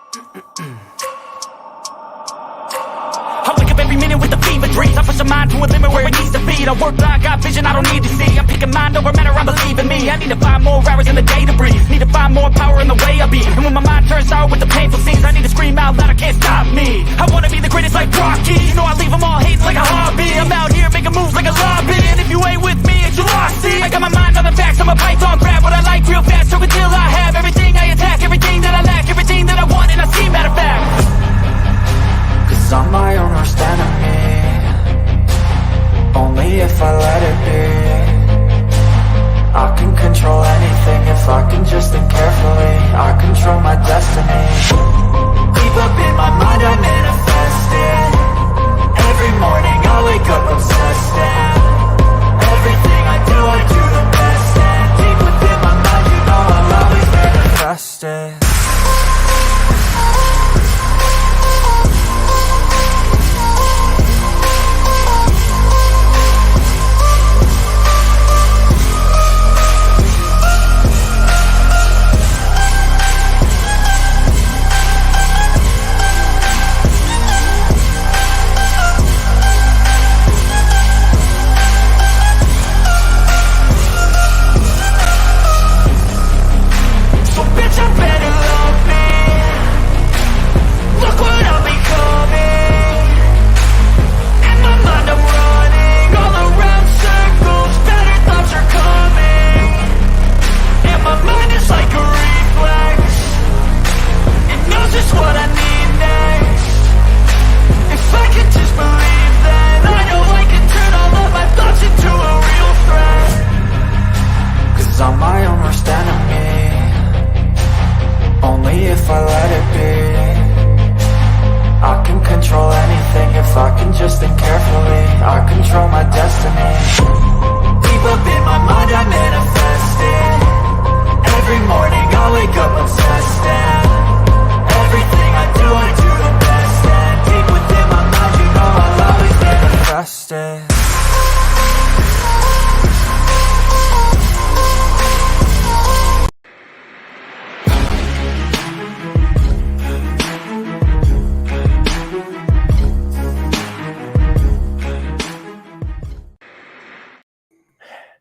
I wake up every minute with the fever dreams. I push my mind to a limit where it needs to be. I work blind, got vision I don't need to see. I'm picking mind over matter, I believe in me. I need to find more hours in the day to breathe. Need to find more power in the way I be. And when my mind turns sour with the painful scenes, I need to scream out loud, I can't stop me. I wanna be the greatest like Rocky. You know I leave them all hating like a hobby. I'm out here making moves like a lobby. And if you ain't with me, it's your loss, see. I got my mind on the facts, I'm a python, grab what I like real fast. So until I have everything I attack, everything that I lack, everything that I want, and I see, matter of fact. Cause I'm my own worst enemy. Only if I let it be. I can control anything if I can just think carefully. I control my destiny. Deep up in my mind I manifest it. Every morning I wake up obsessed and everything I do the best. And deep within my mind you know I'll always manifest it.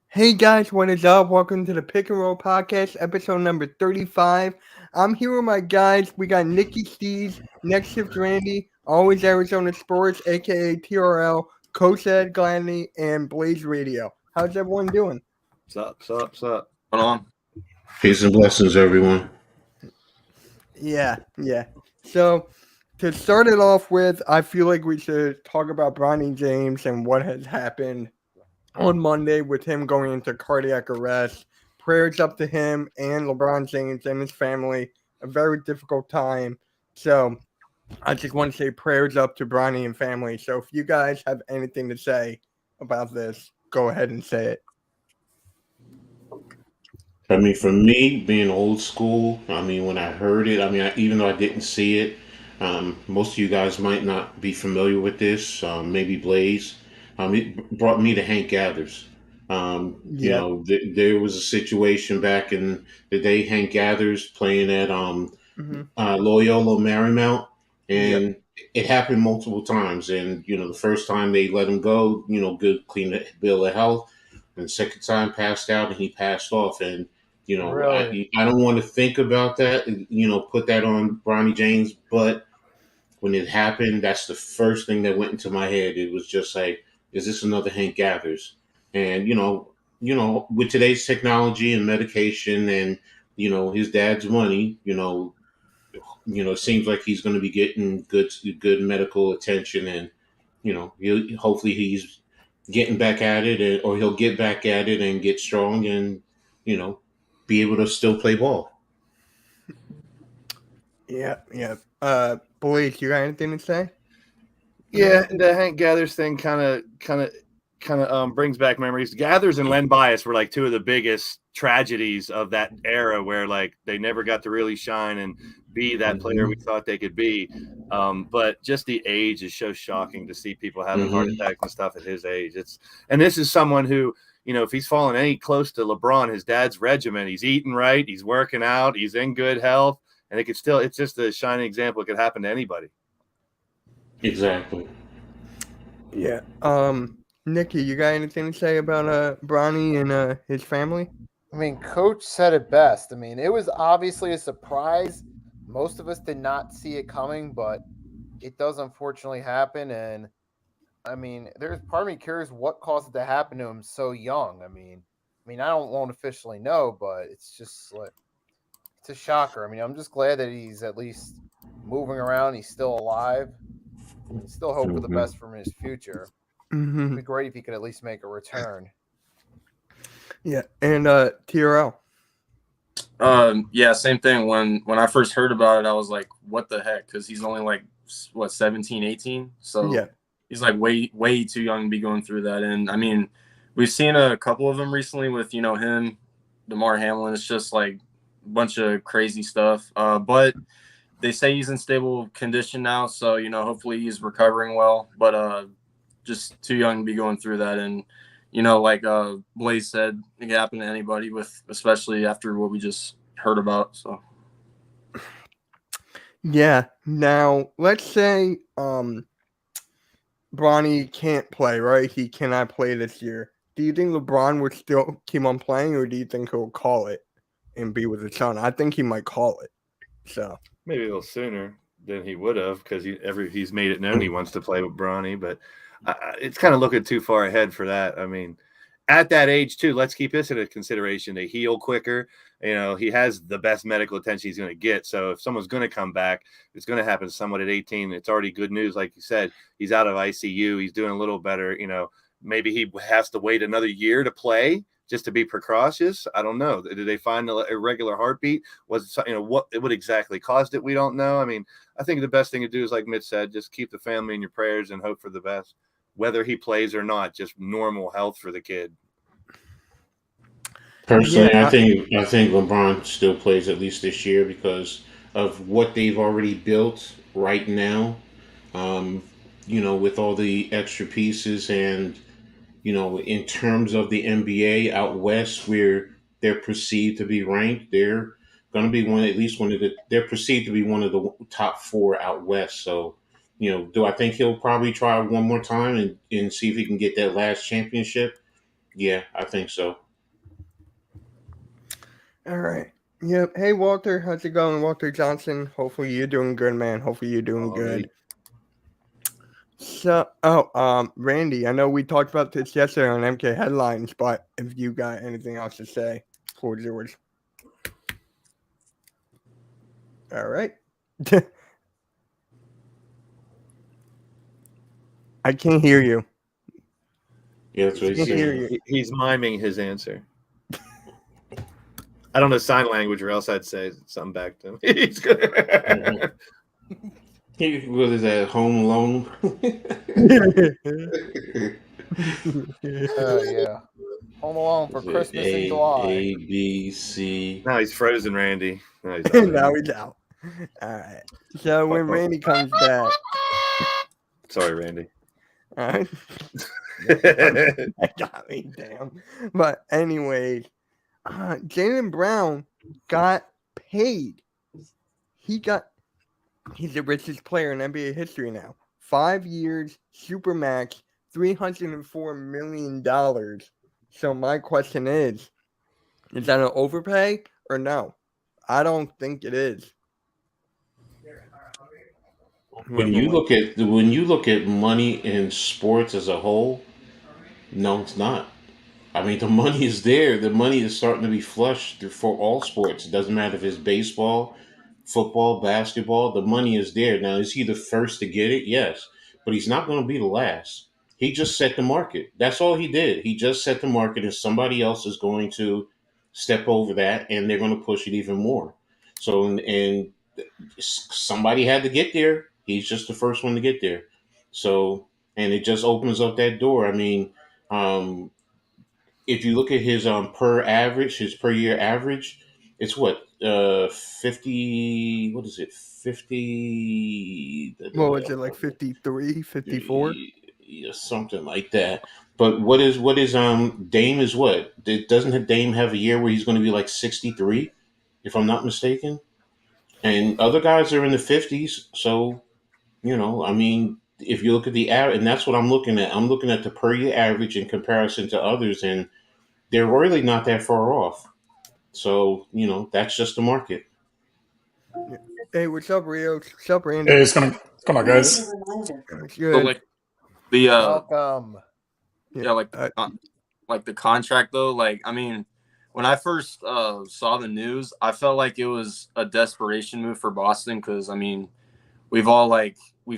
Hey guys, what is up? Welcome to the Pick and Roll Podcast, episode number 35. I'm here with my guys. We got Nicky, Steez, NextShift Randy, Always Arizona Sports, aka TRL, Coach Ed Gladney, and Blaze Radio. How's everyone doing? What's up? Hold on. Peace and blessings, everyone. Yeah. So, to start it off with, I feel like we should talk about Bronny James and what has happened on Monday with him going into cardiac arrest. Prayers up to him and LeBron James and his family. A very difficult time. So I just want to say prayers up to Bronny and family. So if you guys have anything to say about this, go ahead and say it. I mean, for me, being old school, when I heard it, even though I didn't see it, most of you guys might not be familiar with this, maybe Blaze. It brought me to Hank Gathers. There was a situation back in the day, Hank Gathers playing at Loyola Marymount, and it happened multiple times. And, the first time they let him go, good, clean bill of health. And the second time passed out and he passed off. And, really? I don't want to think about that, put that on Bronny James. But when it happened, that's the first thing that went into my head. It was just like, is this another Hank Gathers? And, with today's technology and medication and, his dad's money, it seems like he's going to be getting good medical attention and, hopefully he's getting back at it or he'll get back at it and get strong and, be able to still play ball. Yeah. Blaze, you got anything to say? Yeah, the Hank Gathers thing kind of brings back memories. Gathers and Len Bias were like two of the biggest tragedies of that era, where like they never got to really shine and be that player we thought they could be. But just the age is so shocking to see people having heart attacks and stuff at his age. And this is someone who, if he's falling any close to LeBron, his dad's regimen, he's eating right, he's working out, he's in good health. and it could still. It's just a shining example. It could happen to anybody. Exactly. Yeah. Nicky, you got anything to say about Bronny and his family? I mean, Coach said it best. I mean, it was obviously a surprise. Most of us did not see it coming, but it does unfortunately happen. And I mean, there's part of me curious what caused it to happen to him so young. I won't officially know, but it's just like it's a shocker. I mean, I'm just glad that he's at least moving around. He's still alive. Still hope for the best for his future. It'd be great if he could at least make a return. Yeah, and TRL. Yeah, same thing. When I first heard about it, I was like, what the heck? Because he's only like, what, 17, 18? So yeah, he's like way too young to be going through that. And I mean, we've seen a couple of them recently with, him, DeMar Hamlin. It's just like a bunch of crazy stuff. But they say he's in stable condition now. So, hopefully he's recovering well. But just too young to be going through that. And, like Blaze said, it can happen to anybody, especially after what we just heard about. So, yeah. Now, let's say Bronny can't play, right? He cannot play this year. Do you think LeBron would still keep on playing, or do you think he'll call it and be with his son? I think he might call it. So maybe a little sooner than he would have because he's made it known he wants to play with Bronny, but it's kind of looking too far ahead for that. I mean, at that age too, let's keep this into consideration. To heal quicker, he has the best medical attention he's going to get. So if someone's going to come back, it's going to happen somewhat at 18. It's already good news, like you said. He's out of ICU. He's doing a little better. Maybe he has to wait another year to play just to be precautious. I don't know. Did they find an irregular heartbeat? Was it, what exactly caused it? We don't know. I mean, I think the best thing to do is, like Mitch said, just keep the family in your prayers and hope for the best. Whether he plays or not, just normal health for the kid. Personally, I think LeBron still plays at least this year because of what they've already built right now. With all the extra pieces and in terms of the NBA out west, where they're perceived to be ranked, they're going to be they're perceived to be one of the top 4 out west. So. Do I think he'll probably try one more time and see if he can get that last championship? Yeah, I think so. all right. Yep. Hey, Walter, how's it going, Walter Johnson? Hopefully you're doing good, man. Hopefully you're doing good. So, Randy, I know we talked about this yesterday on MK Headlines, but if you got anything else to say, floor is yours. All right. I can't hear you. Yeah, that's what he's saying. He's miming his answer. I don't know sign language, or else I'd say something back to him. He's good. What is that? Home Alone? Yeah. Home Alone for Christmas in July. A, B, C. Now he's frozen, Randy. Now he's out. All right. So when Randy comes back. Sorry, Randy. All right. That got me, damn. But anyways, Jaylen Brown got paid. He's the richest player in NBA history now. 5 years, supermax, $304 million. So my question is that an overpay or no? I don't think it is. When you look at money in sports as a whole, no, it's not. I mean, the money is there. The money is starting to be flushed for all sports. It doesn't matter if it's baseball, football, basketball. The money is there. Now, is he the first to get it? Yes, but he's not going to be the last. He just set the market. That's all he did. He just set the market, and somebody else is going to step over that, and they're going to push it even more. So, and somebody had to get there. He's just the first one to get there. So, and it just opens up that door. I mean, if you look at his his per year average, it's what 50. What is it? 50. What was it, like 53, 54? Yeah, something like that. But what is Dame is what? Doesn't Dame have a year where he's going to be like 63, if I'm not mistaken? and other guys are in the 50s. So, I mean, if you look at the average, and that's what I'm looking at. I'm looking at the per year average in comparison to others, and they're really not that far off. So, that's just the market. Hey, what's up, Rio? What's up, Randy? Hey, it's gonna come on, guys. It's So good. like the Welcome. yeah, like the contract though, like I mean, when I first saw the news, I felt like it was a desperation move for Boston because I mean, we've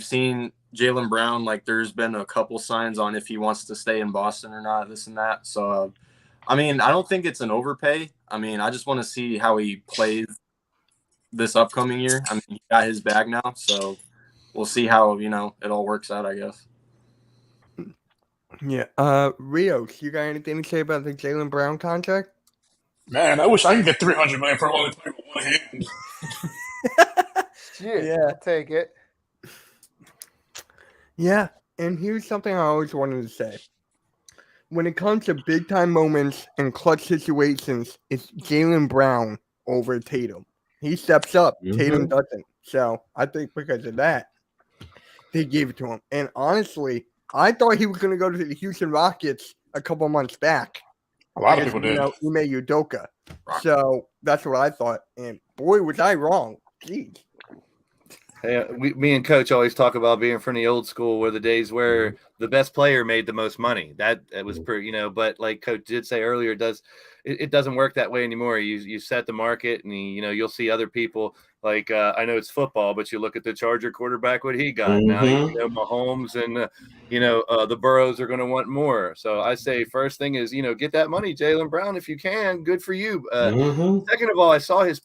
seen Jaylen Brown, like there's been a couple signs on if he wants to stay in Boston or not, this and that. So I mean, I don't think it's an overpay. I mean, I just want to see how he plays this upcoming year. I mean, he got his bag now, so we'll see how it all works out, I guess. Yeah. Rios, you got anything to say about the Jaylen Brown contract? Man, I wish I could get 300 million for only playing with one hand. Shit, Yeah. I'll take it. Yeah. And here's something I always wanted to say. When it comes to big time moments and clutch situations, it's Jaylen Brown over Tatum. He steps up. Tatum doesn't. So I think because of that, they gave it to him. And honestly, I thought he was going to go to the Houston Rockets a couple months back. A lot of people did. Ime Udoka. So that's what I thought. And boy, was I wrong. Jeez. Hey, me and Coach always talk about being from the old school, where the days where the best player made the most money. That was pretty, But like Coach did say earlier, it doesn't work that way anymore. You set the market, and you'll see other people. Like I know it's football, but you look at the Charger quarterback, what he got now. Mahomes and the Burrows are going to want more. So I say first thing is get that money, Jaylen Brown, if you can. Good for you. Second of all, I saw his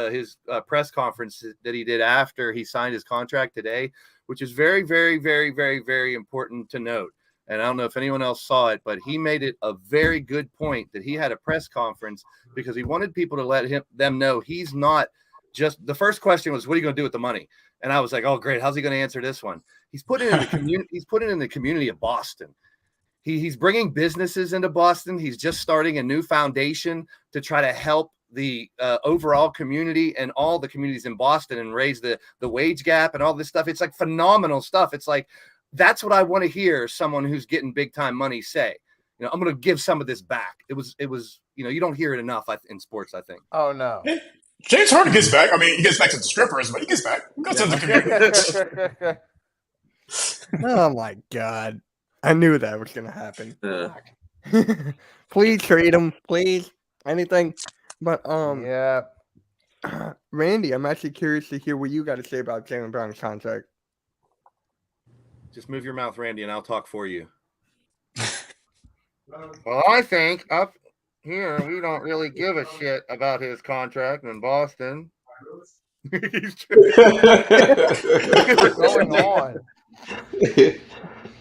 his press conference that he did after he signed his contract today, which is very, very, very, very, very important to note. And I don't know if anyone else saw it, but he made it a very good point that he had a press conference because he wanted people to let them know he's not just – the first question was, what are you going to do with the money? And I was like, oh, great. How's he going to answer this one? He's putting it in the community. He's putting it in the community of Boston. He's bringing businesses into Boston. He's just starting a new foundation to try to help the overall community and all the communities in Boston and raise the wage gap and all this stuff. It's like phenomenal stuff. It's like, that's what I want to hear someone who's getting big time money say. I'm going to give some of this back. It was. You don't hear it enough in sports, I think. Oh no. James Harden gets back. I mean, he gets back to the strippers, but he gets back. He goes to the community. Oh my God. I knew that was going to happen. Please trade him. Please. Anything. But yeah. Randy, I'm actually curious to hear what you got to say about Jaylen Brown's contract. Just move your mouth, Randy, and I'll talk for you. Well, I think up here we don't really give a shit about his contract in Boston. What's going on?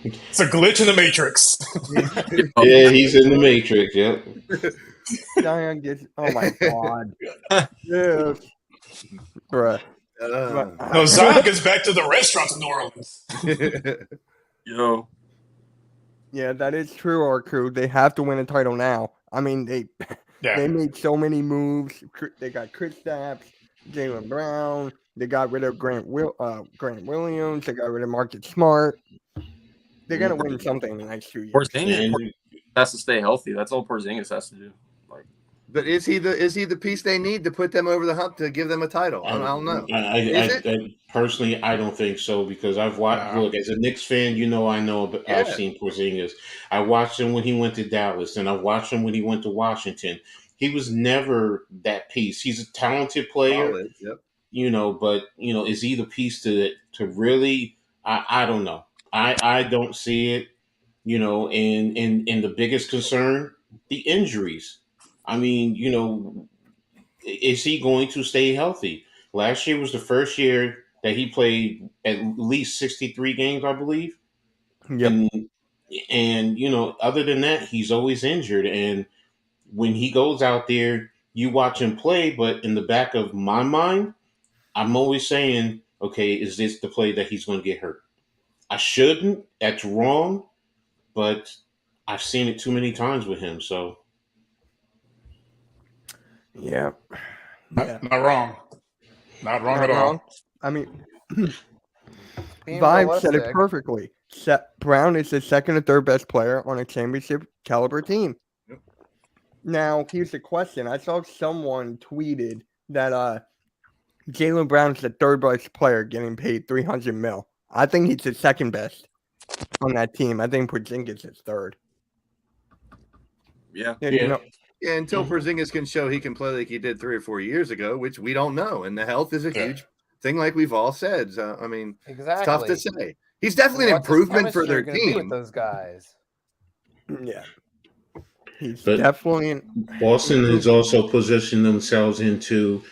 It's a glitch in the Matrix. Yeah, he's in the Matrix. Yep. Zion gets. Oh my God. Yes. Bruh. No, Zion gets back to the restaurants in New Orleans. Yo. Yeah, that is true, our crew. They have to win a title now. I mean, they made so many moves. They got Kristaps, Jaylen Brown. They got rid of Grant Williams. They got rid of Marcus Smart. They're gonna win something in the next 2 years. Porzingis has to stay healthy. That's all Porzingis has to do. But is he the piece they need to put them over the hump to give them a title? I don't know. I personally, I don't think so because I've watched. Look, as a Knicks fan, I've seen Porzingis. I watched him when he went to Dallas, and I watched him when he went to Washington. He was never that piece. He's a talented player, but is he the piece to really? I don't know. I don't see it. And the biggest concern, the injuries. I mean, is he going to stay healthy? Last year was the first year that he played at least 63 games, I believe. Yep. And other than that, he's always injured. And when he goes out there, you watch him play, but in the back of my mind, I'm always saying, okay, is this the play that he's going to get hurt? I shouldn't. That's wrong. But I've seen it too many times with him, so. Yeah. Not wrong. Not wrong Not at wrong. all. I mean, Being Vibe said it realistic. perfectly. Brown is the second or third best player on a championship caliber team. Yep. Now, here's the question. I saw someone tweeted that Jaylen Brown's the third best player getting paid $300 million. I think he's the second best on that team. I think Porzingis is third. Yeah. You know, Yeah, until Porzingis can show he can play like he did 3 or 4 years ago, which we don't know. And the health is a huge thing, like we've all said. So, I mean, it's tough to say. He's definitely an What's his improvement for their chemistry gonna be with team. those guys. yeah. He's But definitely Boston has also positioned themselves into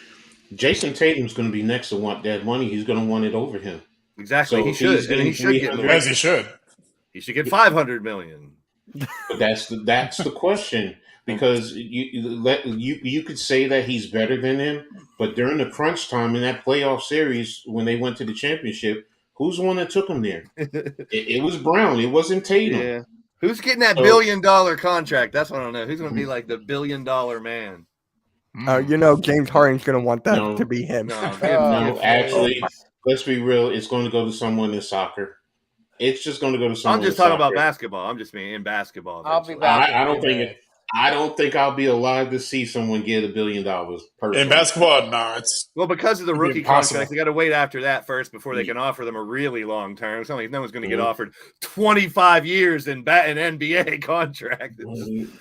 Jason Tatum's going to be next to want that money. He's going to want it over him. Exactly, So he if should, he's and he getting should get 300, more. As he should. He should get $500 million. But that's the question, because you could say that he's better than him, but during the crunch time in that playoff series when they went to the championship, who's the one that took him there? It was Brown. It wasn't Tatum. Yeah. Who's getting that So- $1 billion contract? That's what I don't know. Who's going to be like the $1 billion man? you know, James Harden's going to want that No. to be him. No, No, actually, please. let's be real. It's going to go to someone in soccer. It's just going to go to someone. I'm just in talking about soccer. basketball. I'm just mean in basketball. I'll be eventually. back. I don't think I don't think I'll be alive to see someone get $1 billion. Personally. In basketball, no, it's Well, because of the It'd be rookie impossible. contracts, they got to wait after that first before they can offer them a really long term. It's not like no one's going to get offered 25 years in an NBA contract.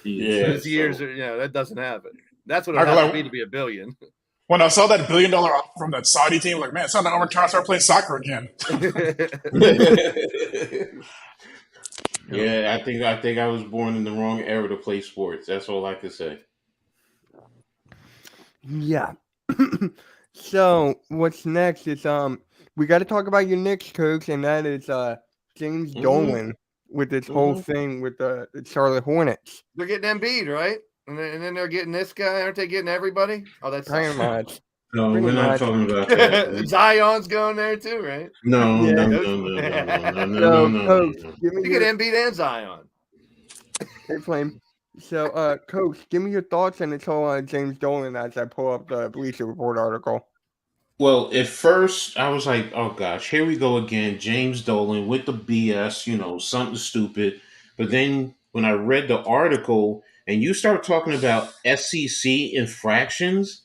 Yeah, Those years, so- that doesn't happen. That's what it I has like- to be $1 billion. when I saw that $1 billion offer from that Saudi team, like, man, it's not I'm trying to start playing soccer again. Yeah, I think I was born in the wrong era to play sports. That's all I can say. Yeah. So what's next is we got to talk about your Knicks coach, and that is James Dolan with this whole thing with the Charlotte Hornets. They're getting Embiid, right? And then they're getting this guy. Aren't they getting everybody? Oh, that's Pretty much. No, Pretty we're not much. talking about that. Zion's going there too, right? No, Yeah. no, no, So, no. Coach, give me You get your Embiid and Zion. hey, Flame. So, Coach, give me your thoughts on this whole James Dolan as I pull up the Bleacher Report article. Well, at first I was like, "Oh gosh, here we go again, James Dolan with the BS, something stupid." But then when I read the article and you start talking about SEC infractions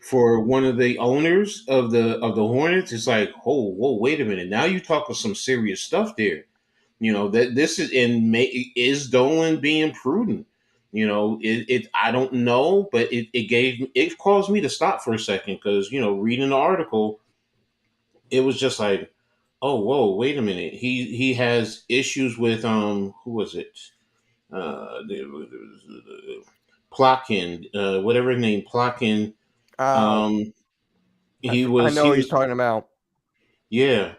for one of the owners of the Hornets, it's like, "Oh, whoa, wait a minute! Now you're talking some serious stuff there." That this is is Dolan being prudent? I don't know, but it caused me to stop for a second because reading the article, it was just like, oh whoa, wait a minute, he has issues with who was it, Plotkin, whatever his name, Plotkin, he was. I know he what was, you're talking about. yeah.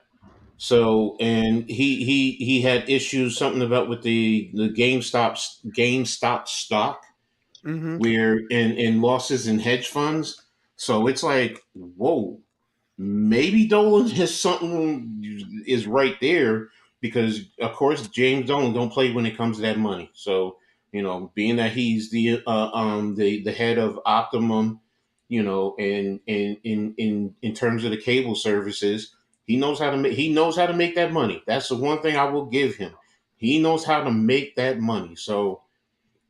So, and he had issues, something about with the GameStop stock, where in losses in hedge funds. So it's like, whoa, maybe Dolan has something is right there, because of course James Dolan don't play when it comes to that money. So being that he's the head of Optimum, and in terms of the cable services. He knows how to make that money. That's the one thing I will give him. He knows how to make that money. So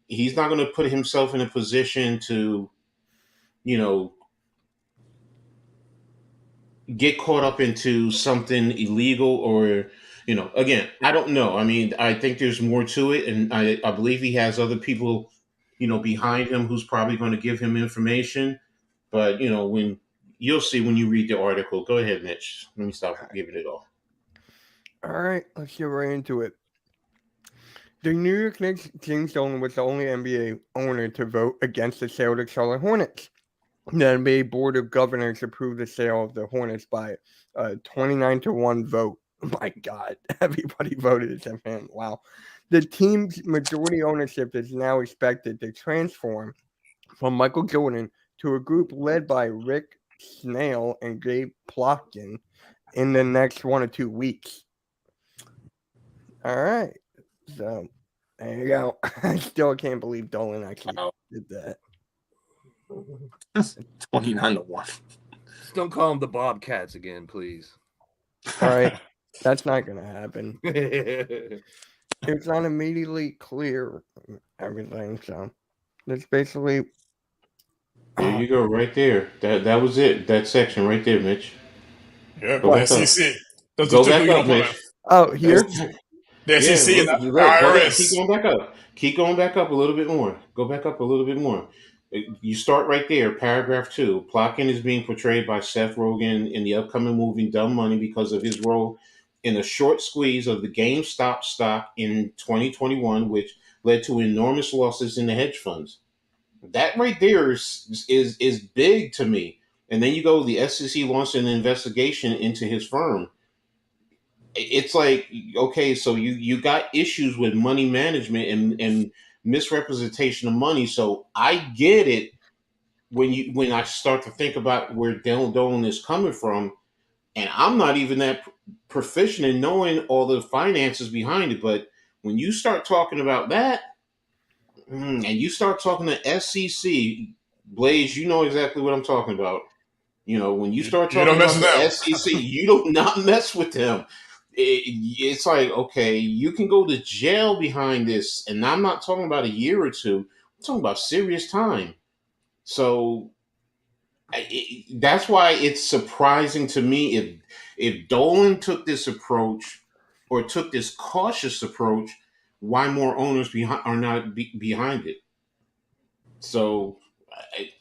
he's not going to put himself in a position to, get caught up into something illegal or, again, I don't know. I mean, I think there's more to it. And I believe he has other people, behind him who's probably going to give him information. But, when you'll see when you read the article. Go ahead, Mitch. Let me stop giving it all. All right, let's get right into it. The New York Knicks, James Dolan was the only NBA owner to vote against the sale of the Charlotte Hornets. The NBA Board of Governors approved the sale of the Hornets by a 29-1 vote. My God, everybody voted except him. Wow. The team's majority ownership is now expected to transform from Michael Jordan to a group led by Rick Snail and Gabe Plotkin in the next 1 or 2 weeks. All right. So there you go. I still can't believe Dolan actually did that. 29-1. Just don't call them the Bobcats again, please. All right, that's not gonna happen. It's not immediately clear everything, so that's basically. There you go, right there. That was it. That section right there, Mitch. Yeah, Go the back up. SEC. Those are Go two back people up, Mitch. Oh, here. The Yeah, SEC and look, the hold on. Keep IRS. going back up. Keep going back up a little bit more. Go back up a little bit more. You start right there, paragraph 2. Plotkin is being portrayed by Seth Rogen in the upcoming movie Dumb Money because of his role in a short squeeze of the GameStop stock in 2021, which led to enormous losses in the hedge funds. That right there is big to me. And then you go, the SEC launched an investigation into his firm. It's like, okay, so you got issues with money management and misrepresentation of money. So I get it when I start to think about where Dylan Dolan is coming from, and I'm not even that proficient in knowing all the finances behind it. But when you start talking about that, and you start talking to SEC, Blaze, you know exactly what I'm talking about. When you start You talking don't mess about with the them. SEC, you do not mess with them. It's like, okay, you can go to jail behind this, and I'm not talking about a year or two. I'm talking about serious time. So that's why it's surprising to me if Dolan took this approach or took this cautious approach, why more owners are not behind it. So,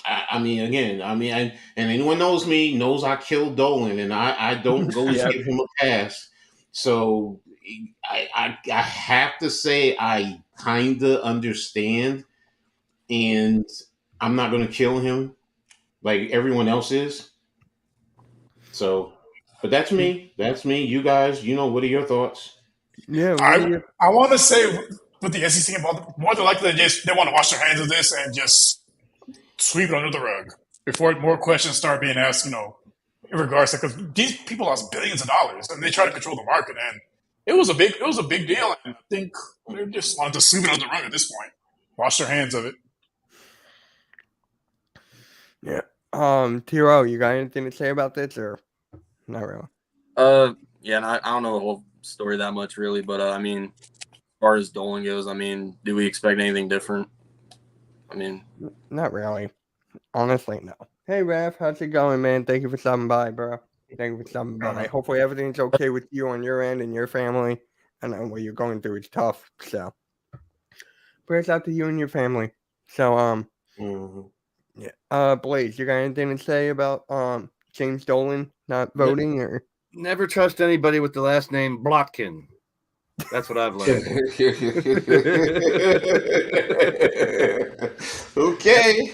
I mean, again, and anyone knows me knows I killed Dolan, and I don't go Yep. give him a pass. So, I have to say I kind of understand, and I'm not going to kill him like everyone else is. So, but that's me. That's me. You guys, what are your thoughts? Yeah. What I do you? I want to say with the SEC involved, more than likely they want to wash their hands of this and just sweep it under the rug before more questions start being asked. In regards to, because these people lost billions of dollars and they try to control the market, and it was a big deal. And I think they just wanted to sweep it under the rug at this point, wash their hands of it. Yeah. Tiro, you got anything to say about this or not really? Yeah, and I don't know the whole story that much really, but I mean, as far as Dolan goes, I mean, do we expect anything different? I mean, Not really. Honestly, no. Hey, Raph, how's it going, man? Thank you for stopping by, bro. Thank you for stopping by. Hopefully everything's okay with you on your end and your family. I know what you're going through is tough, so prayers out to you and your family. So, yeah. Blaze, you got anything to say about James Dolan not voting or? Never trust anybody with the last name Blotkin. That's what I've learned. Okay.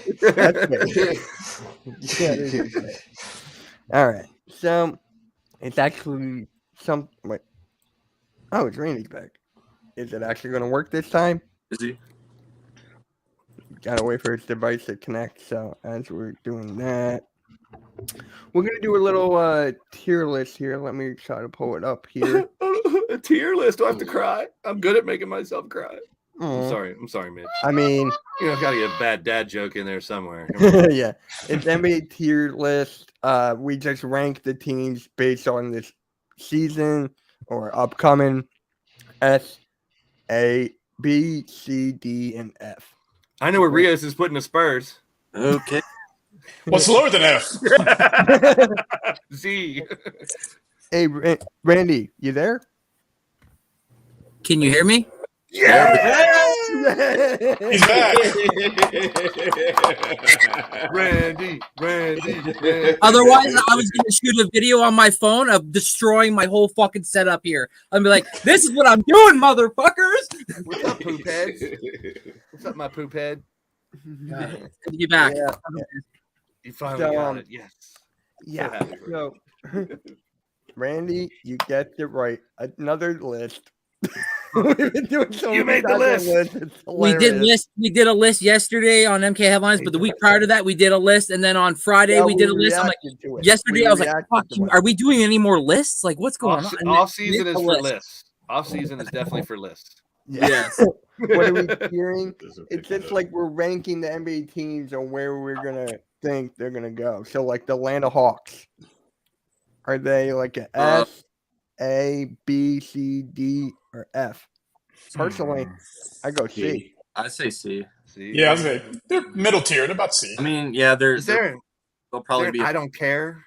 All right. So it's actually wait. Oh, it's Randy's back. Is it actually going to work this time? is he? Gotta wait for his device to connect. So as we're doing that, we're gonna do a little tier list here. Let me try to pull it up here. A tier list. Do I have to cry? I'm good at making myself cry. I'm sorry, Mitch. I mean, gotta get a bad dad joke in there somewhere. yeah, it's NBA tier list. We just rank the teams based on this season or upcoming S, A, B, C, D, and F. I know where Rios is putting the Spurs. Okay. What's lower than F? Z. Hey, Randy, you there? Can you hear me? Yeah. He's back. Randy. Otherwise, I was going to shoot a video on my phone of destroying my whole fucking setup here. I'd be like, this is what I'm doing, motherfuckers. What's up, poop heads? What's up, my poop head? Good to be back. Yeah. You finally got it. Yes. Yeah. So, Randy, you get it right. Another list. We've been doing so You many made the list. We did a list yesterday on MK Headlines, but the week prior to that, we did a list, and then on Friday we did a list. I'm like, yesterday I was like, "Fuck, are we doing any more lists? Like, what's going on?" Off season is for lists. Off season is definitely for lists. Yes. What are we hearing? It's just like we're ranking the NBA teams on where we're gonna think they're gonna go? So like the Atlanta Hawks, are they like an S, A, B, C, D, or F? Personally, I go C. I'd say C. Yeah, I was like, they're middle tier. They're about C. I mean, yeah, they'll probably be. I don't care.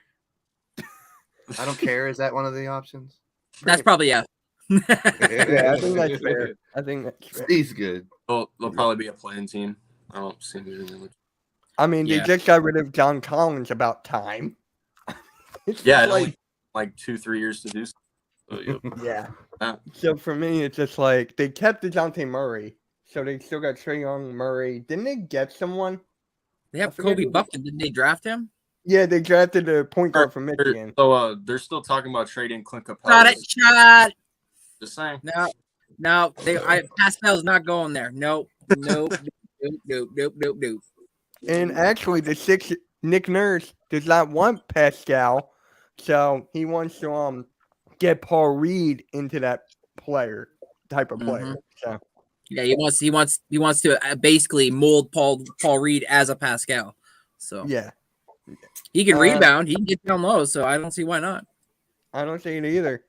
I don't care. Is that one of the options? That's probably F. Yeah, I think that's fair. I think that's fair. He's good. They'll probably be a playing team. I don't see anything. I mean, they just got rid of John Collins about time. Yeah, it like 2-3 years to do so. Yeah. So for me, it's just like they kept DeJounte Murray, so they still got Trae Young, Murray. Didn't they get someone? They have Kobe Buffett. Didn't they draft him? Yeah, they drafted a point guard from Michigan. So they're still talking about trading Clint Capella. Got it, shot. Just saying. No. Pascal's not going there. Nope. And actually, Nick Nurse does not want Pascal, so he wants to get Paul Reed into that type of player. So yeah, he wants to basically mold Paul Reed as a Pascal. So yeah, he can rebound, he can get down low. So I don't see why not. I don't see it either.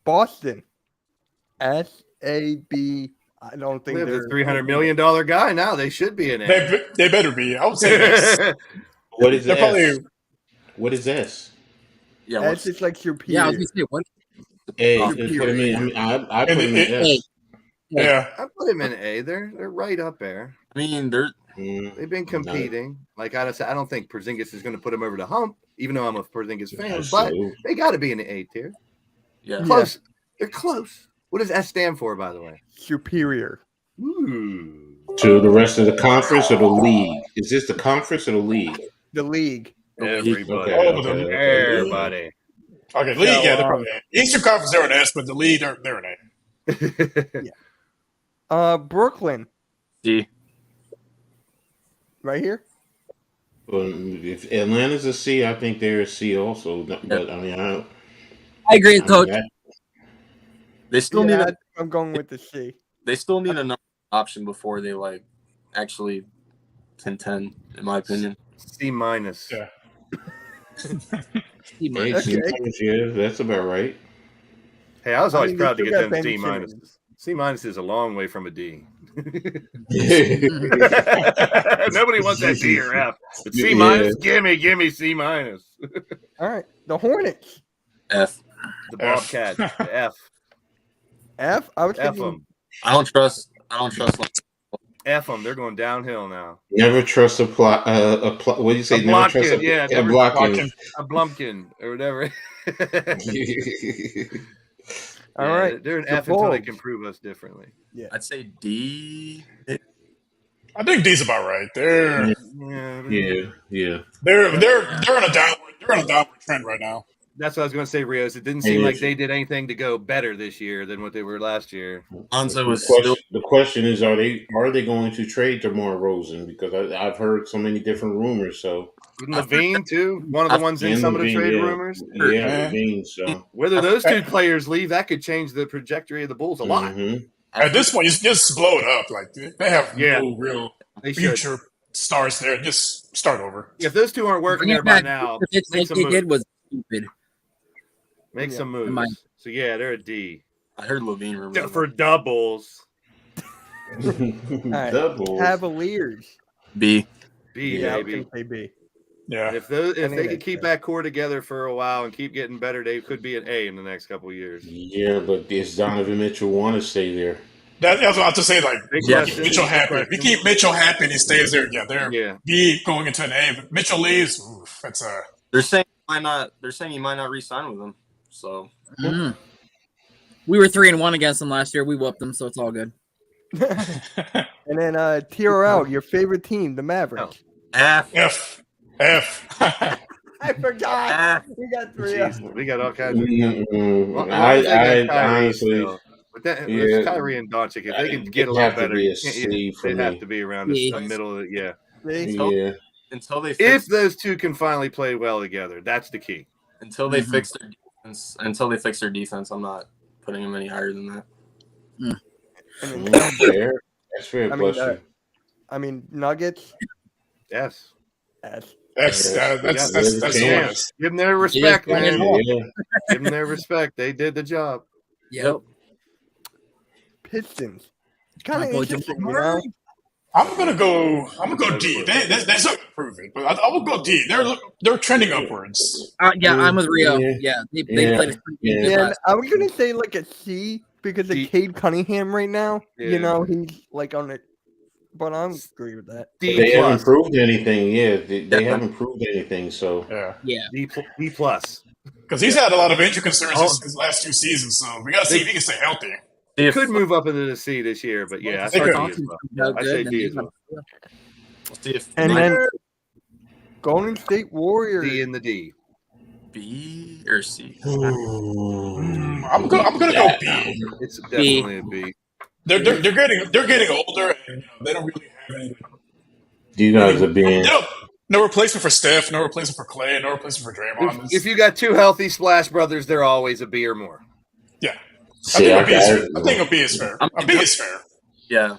Boston, SAB. I don't think they're a $300 million guy now. They should be in it. They better be. I would say this. What is S? What is S? Yeah, S is like superior. Yeah, I was gonna say what? A. I put him in S. Yeah, I put him in A. They're right up there. I mean, they've been competing. Like I said, I don't think Porzingis is going to put him over the hump, even though I'm a Porzingis fan. But they got to be in the A tier. Yeah, close. They're close. What does S stand for, by the way? Superior. Ooh. To the rest of the conference or the league? Is this the conference or the league? The league. Everybody. Okay. Everybody. Okay, league, yeah, they're probably A. Eastern Conference, they're an S, but the league, they're an A. Yeah. Brooklyn. D. Right here? Well, if Atlanta's a C, I think they're a C also. But I mean, I agree, Coach. They still need. I'm going with the C. They still need another option before they actually contend, in my opinion. C minus. Yeah. C minus, yeah, that's about right. Hey, I was always proud to get them C minus. C minus is a long way from a D. Nobody wants that D or F. But C minus, gimme C minus. All right, the Hornets. F. The Bobcats. The F. F. I was F them. I don't trust. F them. They're going downhill now. Never trust a plot. What do you say? Never trust a Blockin. A Blumpkin or whatever. All right, they're an F until they can prove us differently. Yeah, I'd say D. I think D's about right. They're They're on a downward trend right now. That's what I was going to say, Rios. It didn't seem like they did anything to go better this year than what they were last year. The question is, are they going to trade DeMar Rosen? Because I've heard so many different rumors. So Levine too, one of the ones in some of the trade rumors. Yeah, Levine. So whether those two players leave, that could change the trajectory of the Bulls a lot. Mm-hmm. At this point, you just blow it up. Like they have no real future stars there. Just start over. If those two aren't working there by now, what they did was stupid. Make some moves. So yeah, they're a D. I heard Levine rumors for doubles. Right. Doubles. Cavaliers. B. Yeah, baby. B. Yeah. If they could keep that core together for a while and keep getting better, they could be an A in the next couple of years. Yeah, but does Donovan Mitchell want to stay there? That's what I have to say. Like, keep Mitchell happy. If we keep Mitchell happy and he stays there, they're B going into an A. But Mitchell leaves, that's a. They're saying he might not re-sign with them. So we were 3-1 against them last year. We whooped them, so it's all good. And then TRL, your favorite team, the Mavericks. F. I forgot. We got 3. We got all kinds of. I honestly. But it's Kyrie and Doncic. If they can get a lot better, they'd have to be around the middle of it. Until they if those two can finally play well together, that's the key. Until they fix their defense. Until they fix their defense, I'm not putting them any higher than that. That's fair. I mean, Nuggets. Yes. S. That's chance. Give them their respect, man. Yeah. Give them their respect. They did the job. Yep. Pistons. Kind of boy interesting, Jamal you know. Murray. I'm gonna go D. They still prove it, but I will go D. They're trending upwards. Yeah, I'm with Rio. Yeah. Yeah, they Yeah. played a pretty good Yeah, last. I was gonna say like a C because of D. Cade Cunningham right now. Yeah. You know, he's like on it, but I agree with that. D They haven't plus. proved anything. Yeah, they haven't proved anything. So Yeah, D plus. because he's had a lot of injury concerns his last 2 seasons. So we gotta see if he can stay healthy. They could move up into the C this year, but yeah, I say D as well. I say D as well. We'll see if And then Golden State Warriors. D in the D. B or C. I'm gonna go B. It's definitely a B. They're getting older, and they don't really have any. you guys are being. No replacement for Steph, no replacement for Clay, no replacement for Draymond. If you got 2 healthy Splash Brothers, they're always a B or more. Yeah, See, I think a B is fair. A B is fair. Yeah.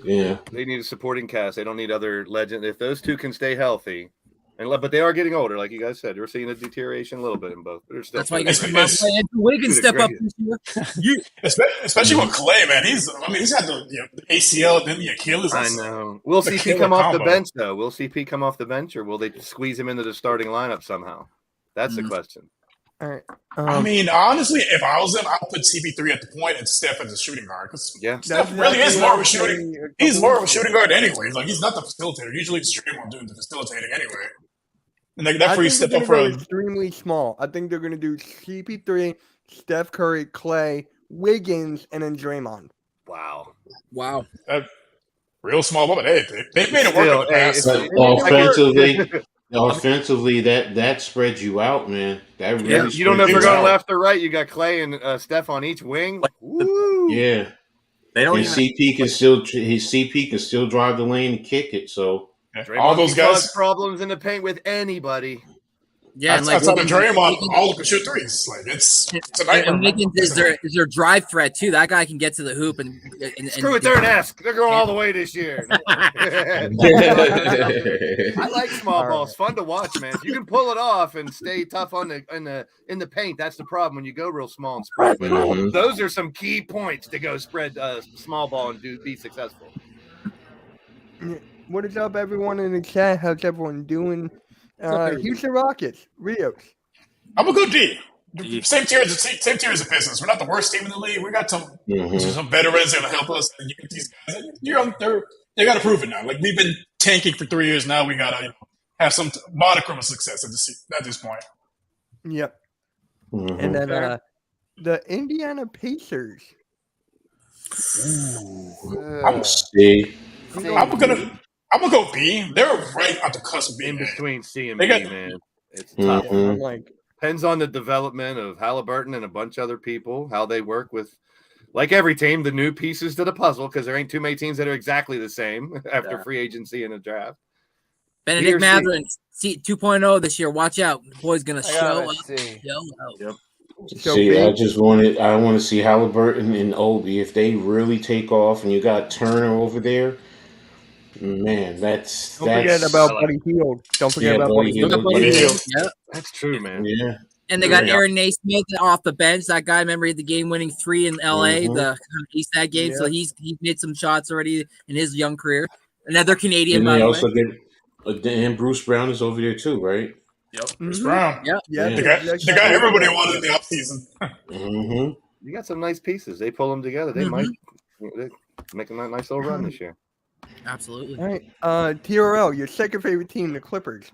Yeah. They need a supporting cast. They don't need other legends. If those 2 can stay healthy, but they are getting older, like you guys said. We're seeing a deterioration a little bit in both. But they're still. That's why you guys put Andrew Wiggins step up this year. Especially with Clay, man. He's had the ACL, then the Achilles. I know. Will CP come off the bench though? Will CP come off the bench, or will they squeeze him into the starting lineup somehow? That's the question. All right. I mean, honestly, if I was him, I would put CP3 at the point and Steph as a shooting guard. Because Steph really is more of a shooting. He's more of a shooting guard anyway. Like he's not the facilitator. Usually, it's Draymond doing the facilitating anyway. And like that's where you step up for extremely small. I think they're going to do CP3, Steph Curry, Clay, Wiggins, and then Draymond. Wow. Real small moment. Hey, they've made it work in the past. Offensively, that spreads you out, man. That really you don't know if they're going left or right. You got Clay and Steph on each wing. Woo. Yeah, they don't. CP can still drive the lane and kick it. So all those guys cause problems in the paint with anybody. Yeah, and like Draymond, all can shoot threes. Like it's a nightmare. And Wiggins is their drive threat too. That guy can get to the hoop and screw it. They're an S. They're going all the way this year. I like small balls. Fun to watch, man. If you can pull it off and stay tough on in the paint, that's the problem when you go real small and spread. But those are some key points to go spread small ball and be successful. What is up, everyone in the chat? How's everyone doing? Houston Rockets, Rios. I'm gonna go D. Same tier as the Pistons. We're not the worst team in the league. We got some veterans that will help us. And these guys, they got to prove it now. Like we've been tanking for 3 years now. We gotta have some modicum of success at this point. Yep. And then the Indiana Pacers. I'm gonna go B. They're right at the cusp of being in between C and B, man. It's tough. Depends on the development of Halliburton and a bunch of other people, how they work with, like every team, the new pieces to the puzzle, because there ain't too many teams that are exactly the same after free agency and a draft. Benedict Mathurin, C 2.0 this year. Watch out. The boy's gonna show up. Yep. I want to see Halliburton and Obi. If they really take off and you got Turner over there, man, don't forget about Buddy Hield. Don't forget about Buddy Hield. Yeah, that's true, man. Yeah. And they got Aaron Naismith off the bench. That guy, remember, he had the game-winning 3 in LA, the East Side game. So he's made some shots already in his young career. Another Canadian, and they also get Bruce Brown is over there too, right? Yep, Bruce Brown. Yep. Yeah, the guy everybody wanted in the offseason. You got some nice pieces. They pull them together. They might make a nice little run this year. Absolutely. All right. TRL, your second favorite team, the Clippers.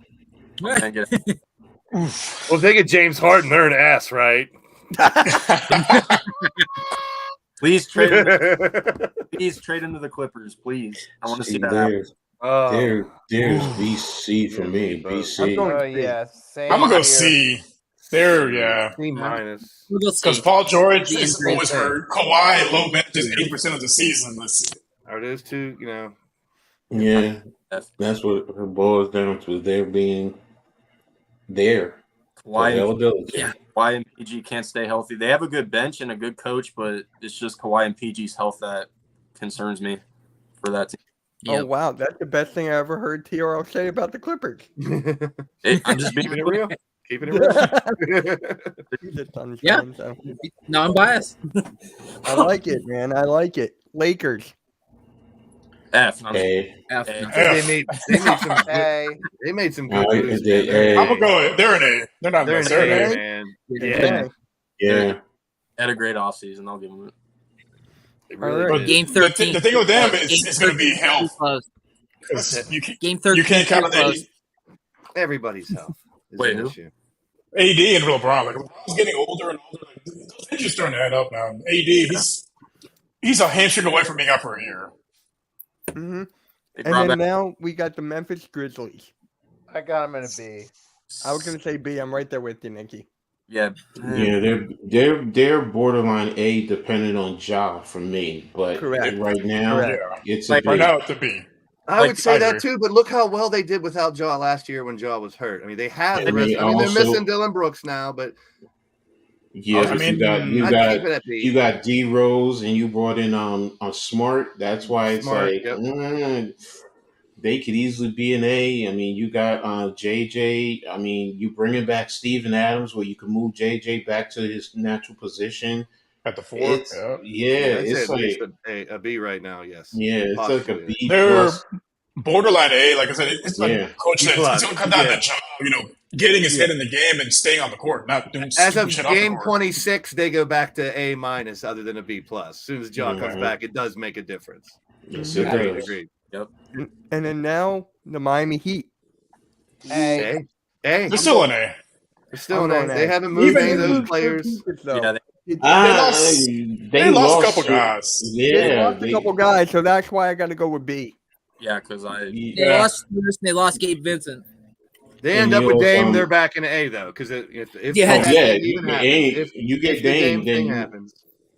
Well, if they get James Harden, they're an ass, right? Please trade into the Clippers, please. I want to see that happen. There's BC for me. BC. I'm gonna go C. There, C minus. Because Paul George is always hurt. Kawhi low benches 80% of the season. Let's see. Are those two? Yeah, that's what it boils down to. They're being there. Kawhi and PG can't stay healthy. They have a good bench and a good coach, but it's just Kawhi and PG's health that concerns me for that team. Oh wow, that's the best thing I ever heard TRL say about the Clippers. I'm just being real. Keeping it real. He's a Suns Yeah. fan, so. Non-biased. I like it, man. I like it. Lakers. F. A. F. They made some they made some good moves. I'm gonna go. They're an A. They're not They're an an A, A, man. man. Yeah. Had a great offseason. I'll give them it. But Game 13. The thing with them is it's going to be health. Game 13. You can't count on AD. Everybody's health. Wait, who? AD and LeBron. Like, LeBron's getting older and older. Like, those injuries starting to add up now. AD, he's a hamstring away from being out for a year. Mm-hmm. And then now we got the Memphis Grizzlies. I got them in a B. I was going to say B. I'm right there with you, Nicky. Yeah. Yeah, they're borderline A depending on Ja for me, but right now it's a B. Right now it's a B. I would say that too, but look how well they did without Ja last year when Ja was hurt. I mean, they have the rest. I mean, they're missing Dylan Brooks now, but yeah, you got D Rose and you brought in Smart. That's why it's they could easily be an A. I mean, you got JJ. I mean, you bringing back Steven Adams where you can move JJ back to his natural position at the 4. It's like a B right now. Yes. Yeah, it's like a B. They're borderline A. Like I said, it's like Coach said. It's going to come down to Ja, getting his head in the game and staying on the court, not doing as of shit game 26. They go back to A minus, other than a B plus. As soon as Ja comes back, it does make a difference. Yes, Agreed. Yep. And then now the Miami Heat. A. They're still an A. They're still an A. They haven't moved any of those players. They lost a couple guys. They lost a couple guys, so that's why I got to go with B. Yeah, because they lost Lewis and they lost Gabe Vincent. They end up with Dame. They're back in A though, because if you get the Dame, thing happens,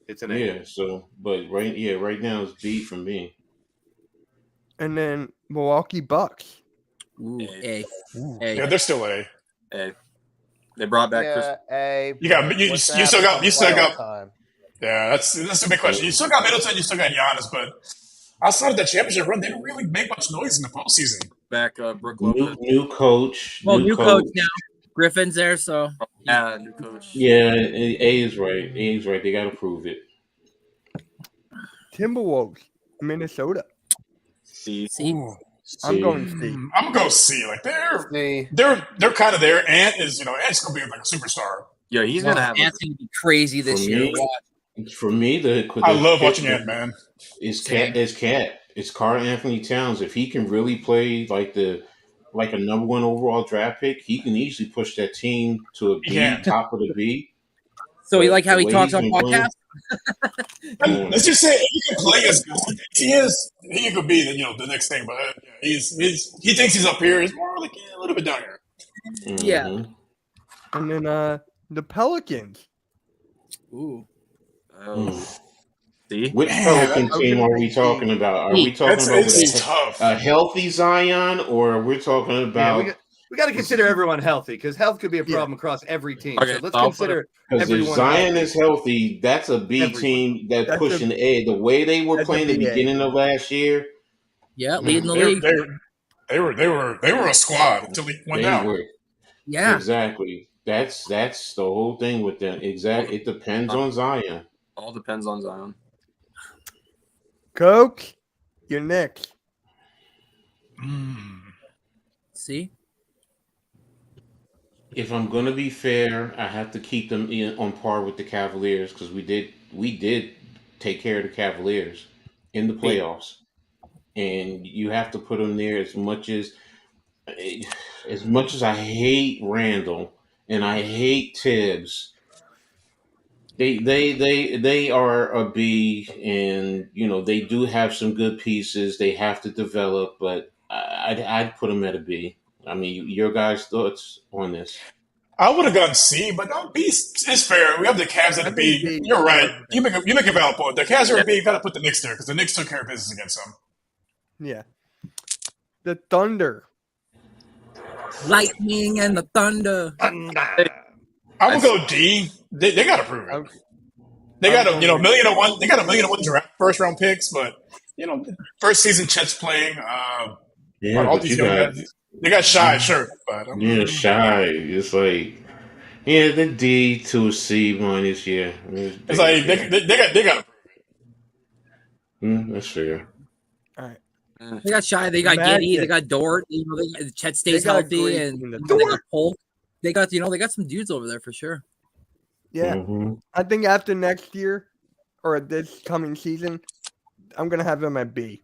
it's an A. Yeah. So, but right now it's B for me. And then Milwaukee Bucks. Ooh, A. Yeah, they're still A. A. They brought back Chris. A. You still got. Time. Yeah, that's a big question. You still got Middleton. You still got Giannis, but outside of that championship run, they didn't really make much noise in the postseason. Back Brook Lopez. New coach. Well, new coach now. Griffin's there, so. Yeah, new coach. Yeah, A is right. A is right. They got to prove it. Timberwolves, Minnesota. C. I'm going C. I'm gonna go C. Like they're kind of there. Ant's gonna be like a superstar. Yeah, he's gonna have. Ant's gonna be crazy this year. For me, I love watching Ant, man. It's Carl Anthony Towns. If he can really play like a number 1 overall draft pick, he can easily push that team to a B, top of the B. So you like how he talks on podcasts? Let's just say if he can play as good as he is, he could be the next thing. But he thinks he's up here. He's more like a little bit down here. Mm-hmm. Yeah. And then the Pelicans. Ooh. See? Which Pelican team are we talking about? Are we talking about a healthy Zion, or we're talking about? We got to consider everyone healthy, because health could be a problem across every team. Okay, so let's consider everyone. If Zion is healthy, that's a B team that's pushing A. The way they were playing the beginning of last year. Yeah, leading the league. They were a squad until he went down. Yeah, exactly. That's the whole thing with them. Exactly. It depends on Zion. All depends on Zion. Coach, you're next. See? If I'm gonna be fair, I have to keep them on par with the Cavaliers, because we did take care of the Cavaliers in the playoffs, and you have to put them there. As much as I hate Randall and I hate Tibbs, they are a B, and they do have some good pieces. They have to develop, but I'd put them at a B. I mean, your guys' thoughts on this? I would have gone C, but no, B is fair. We have the Cavs at a B. You're right. You make a valid point. The Cavs are a B. You got to put the Knicks there, because the Knicks took care of business against them. Yeah. The Thunder. Lightning and the Thunder. I'm gonna go D. They got to prove it. They got $1,000,001. They got $1,000,001 draft first round picks, but first season Chet's playing. Yeah, all but these you young got guys. They got Shy, sure, but Shy. It's like the D to C minus. Yeah, it's like they got. that's fair. All right. They got Shy, they got Giddy, they Magic. got Dort. They got, Chet stays got healthy, great and in the they got Polk. They got they got some dudes over there for sure. Yeah, I think after next year or this coming season, I'm gonna have him at B.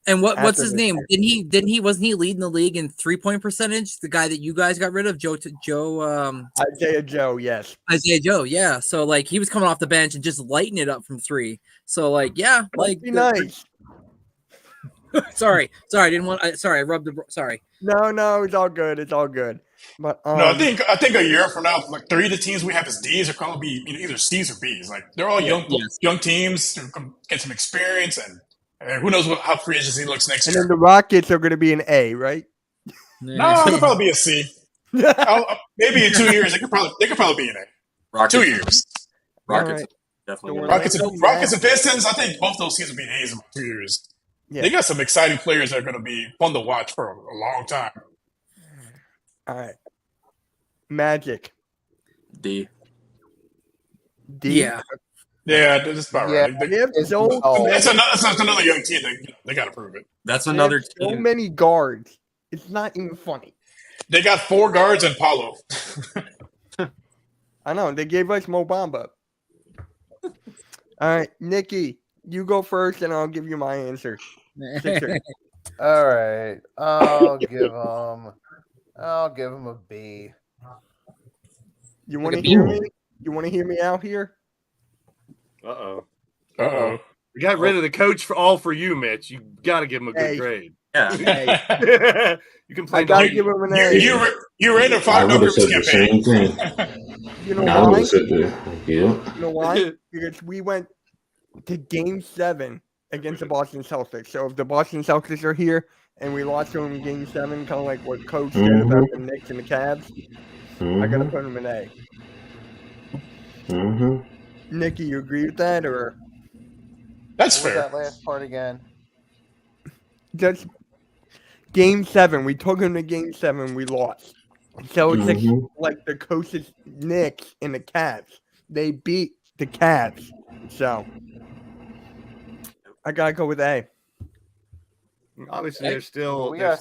And what's After his this name? year. Wasn't he leading the league in 3-point percentage? The guy that you guys got rid of, Isaiah Joe, yes. Isaiah Joe, yeah. So like he was coming off the bench and just lighting it up from 3. So like Must be nice. sorry, I didn't want. Sorry, I rubbed the. Sorry. No, it's all good. It's all good. But No, I think a year from now, like 3 of the teams we have as D's are going to be either C's or B's. Like they're all young teams to get some experience, and who knows how free agency looks next and year. then the Rockets are going to be an A, right? No, they'll probably be a C. Maybe in 2 years they could probably be an A. Rockets, 2 years. Rockets definitely. Rockets and Pistons. I think both those teams will be in A's in 2 years. Yeah. They got some exciting players that are going to be fun to watch for a long time. All right. Magic. D. Yeah. Yeah, that's about right. That's another young team. They got to prove it. That's another team. So many guards. It's not even funny. They got 4 guards and Paulo. I know. They gave us Mo Bamba. All right, Nicky, you go first, and I'll give you my answer. All right, I'll give him a B. You want to hear me? You want to hear me out here? Uh oh. We got rid of the coach for you, Mitch. You got to give him a good grade. Yeah. You can play. I got to give him an A. You ready to find I would have said the same thing. You know I would why? have said that. Yeah. You know why? Because we went to Game 7 against the Boston Celtics. So if the Boston Celtics are here and we lost to them in Game 7, kind of like what Coach said about the Knicks and the Cavs, I got to put them an A. Nicky, you agree with that, or? That's What fair. was that last part again? Just Game 7. We took them to Game 7. We lost. So it's like the coaches, Knicks and the Cavs. They beat the Cavs. So I gotta go with A. Obviously, there's still We a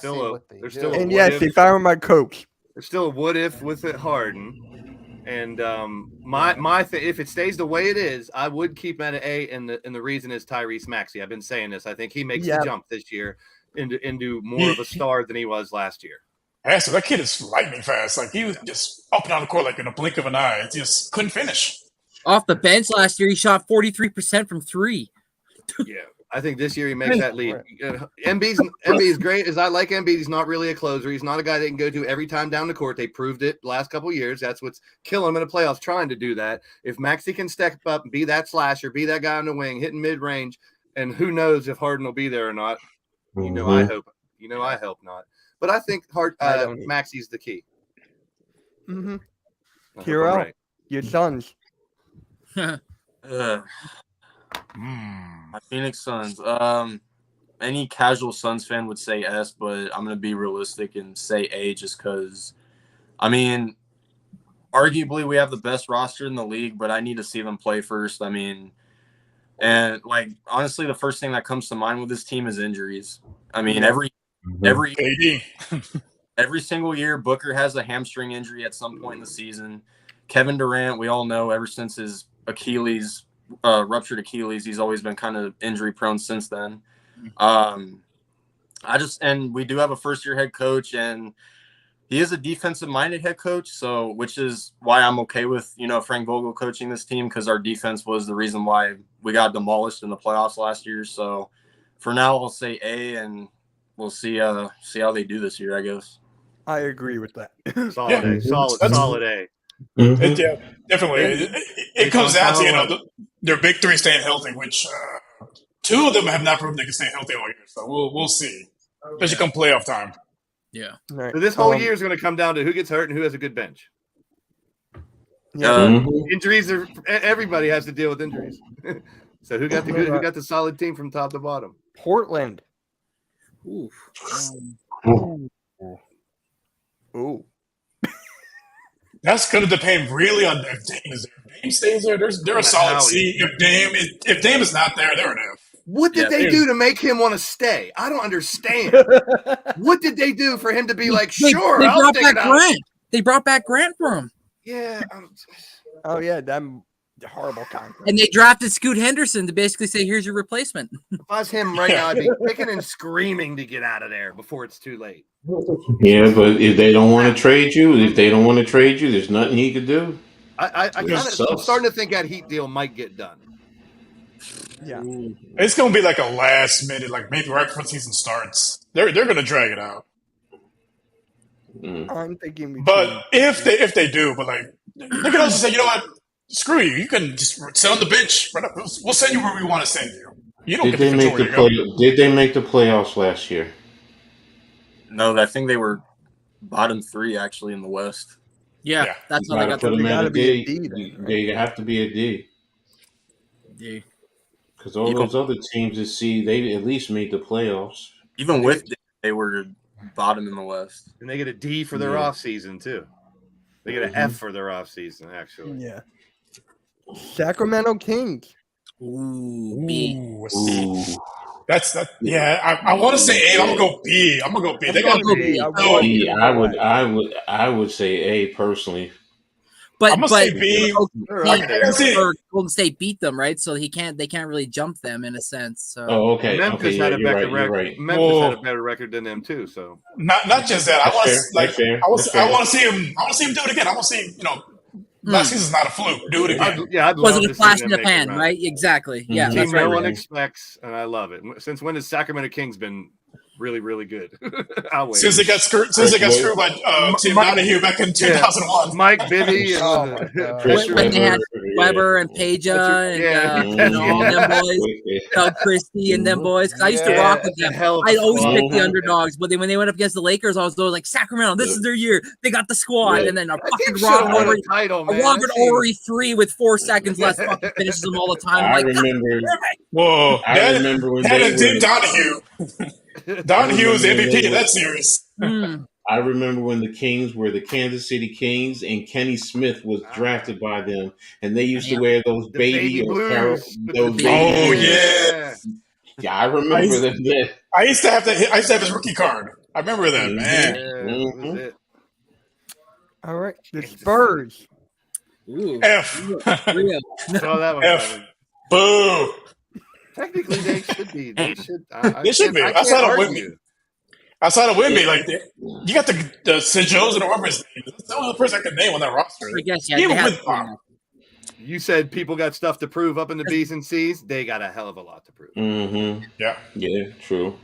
And yes, if I were my coach, there's still a what if with it Harden, and if it stays the way it is, I would keep him at an A, and the reason is Tyrese Maxey. I've been saying this. I think he makes the jump this year into more of a star than he was last year. Yeah, so that kid is lightning fast. Like he was just up and down the court like in a blink of an eye. It just couldn't finish. Off the bench last year, he shot 43% from 3. Yeah, I think this year he makes that lead. Embiid is great. As I like Embiid, he's not really a closer. He's not a guy they can go to every time down the court. They proved it the last couple of years. That's what's killing him in the playoffs, trying to do that. If Maxey can step up and be that slasher, be that guy on the wing, hitting mid-range, and who knows if Harden will be there or not. I hope. I hope not. But I think Maxey's the key. Hero, right. your sons. My Phoenix Suns. Any casual Suns fan would say S, but I'm gonna be realistic and say A just because. I mean, arguably we have the best roster in the league, but I need to see them play first. I mean, and like honestly, the first thing that comes to mind with this team is injuries. I mean, every single year, Booker has a hamstring injury at some point in the season. Kevin Durant, we all know, ever since his ruptured Achilles, he's always been kind of injury prone since then. And we do have a first year head coach, and he is a defensive minded head coach. So, which is why I'm okay with, Frank Vogel coaching this team, because our defense was the reason why we got demolished in the playoffs last year. So for now, I'll say A, and we'll see how they do this year, I guess. I agree with that. Solid A. Definitely. It comes down to their big three staying healthy, which 2 of them have not proven they can stay healthy all year. So we'll see, especially come playoff time. Yeah. Right. So this whole year is going to come down to who gets hurt and who has a good bench. Injuries everybody has to deal with injuries. So who got the good? Who got the solid team from top to bottom? Portland. Ooh. Ooh. That's going to depend really on if Dame is there. If Dame stays there, they're a solid C. If Dame is not there, they're an F. What did they do to make him want to stay? I don't understand. What did they do for him to be like, sure, I'll take it out? Grant. They brought back Grant for him. Yeah. Oh yeah, that horrible contract. And they drafted Scoot Henderson to basically say, "Here's your replacement." If I was him right now, I'd be kicking and screaming to get out of there before it's too late. Yeah, but if they don't want to trade you, there's nothing he could do. I'm starting to think that Heat deal might get done. Yeah, it's going to be like a last minute, like maybe right before the season starts. They're going to drag it out. I'm thinking, but if they do, but like they can also say, you know what, screw you. You can just sit on the bench. We'll send you where we want to send you. You don't get the control. Did they make the playoffs last year? No, I think they were bottom 3 actually in the West. Yeah. That's how they got them at a D. They have to be a D. D. Because all those other teams that they at least made the playoffs. Even with D, they were bottom in the West. And they get a D for their off season too. They get an F for their off season, actually. Yeah. Sacramento Kings. Ooh, B. Ooh. That's that. Yeah, I want to say A. I'm gonna go B. They got to B. I would say A personally. But I'm gonna say B. Golden State beat them, right? So they can't really jump them in a sense. So okay. Memphis had a better record. Right. Memphis had a better record than them too. So not just that. I want to see him. I want to see him do it again. I want to see him. Last season's not a fluke. Do it again. I'd wasn't a flash in the pan, right? Exactly. Yeah, that's right. No one expects, and I love it. Since when has Sacramento Kings been really, really good? Since they got screwed by Tim Donahue back in 2001. Mike Bibby and when they had Weber and Peja and all them boys, Doug Christie and them boys. I used to rock with them. I always picked the underdogs, but when they went up against the Lakers, I was always like, Sacramento, this is their year. They got the squad, and then a fucking Robert Ory 3 with 4 seconds left fucking finishes them all the time. I remember. Whoa, I remember when they did Donahue. Donahue was the MVP of that series. I remember when the Kings were the Kansas City Kings and Kenny Smith was drafted by them, and they used to wear those baby blues. Yeah, I remember that. I used to have his rookie card. I remember that, man. All right, the Spurs. F. Saw that one. F. Boo. Technically, they should be. They should be. Outside of Wimby, like you got the St-Joe's and whatever his name is. That's the only person I can name on that roster. I guess, you said people got stuff to prove up in the B's and C's. They got a hell of a lot to prove. Mm-hmm. Yeah, true.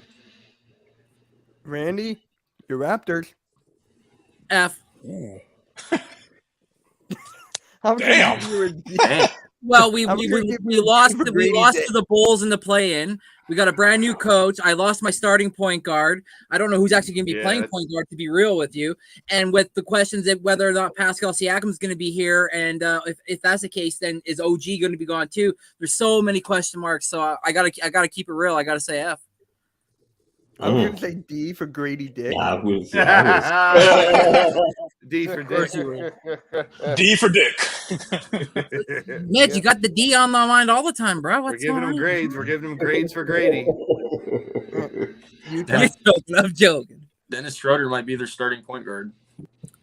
Randy, your Raptors. F. Damn. Well, we lost to the Bulls in the play-in. We got a brand new coach. I lost my starting point guard. I don't know who's actually going to be playing point guard, to be real with you. And with the questions of whether or not Pascal Siakam is going to be here, and if that's the case, then is OG going to be gone too? There's so many question marks. So I gotta keep it real. I gotta say F. I was going to say D for Grady Dick. I was. D for Dick. D for Dick. Mitch, you got the D on my mind all the time, bro. We're giving him grades. We're giving him grades for Grady. I'm joking. Dennis Schroeder might be their starting point guard.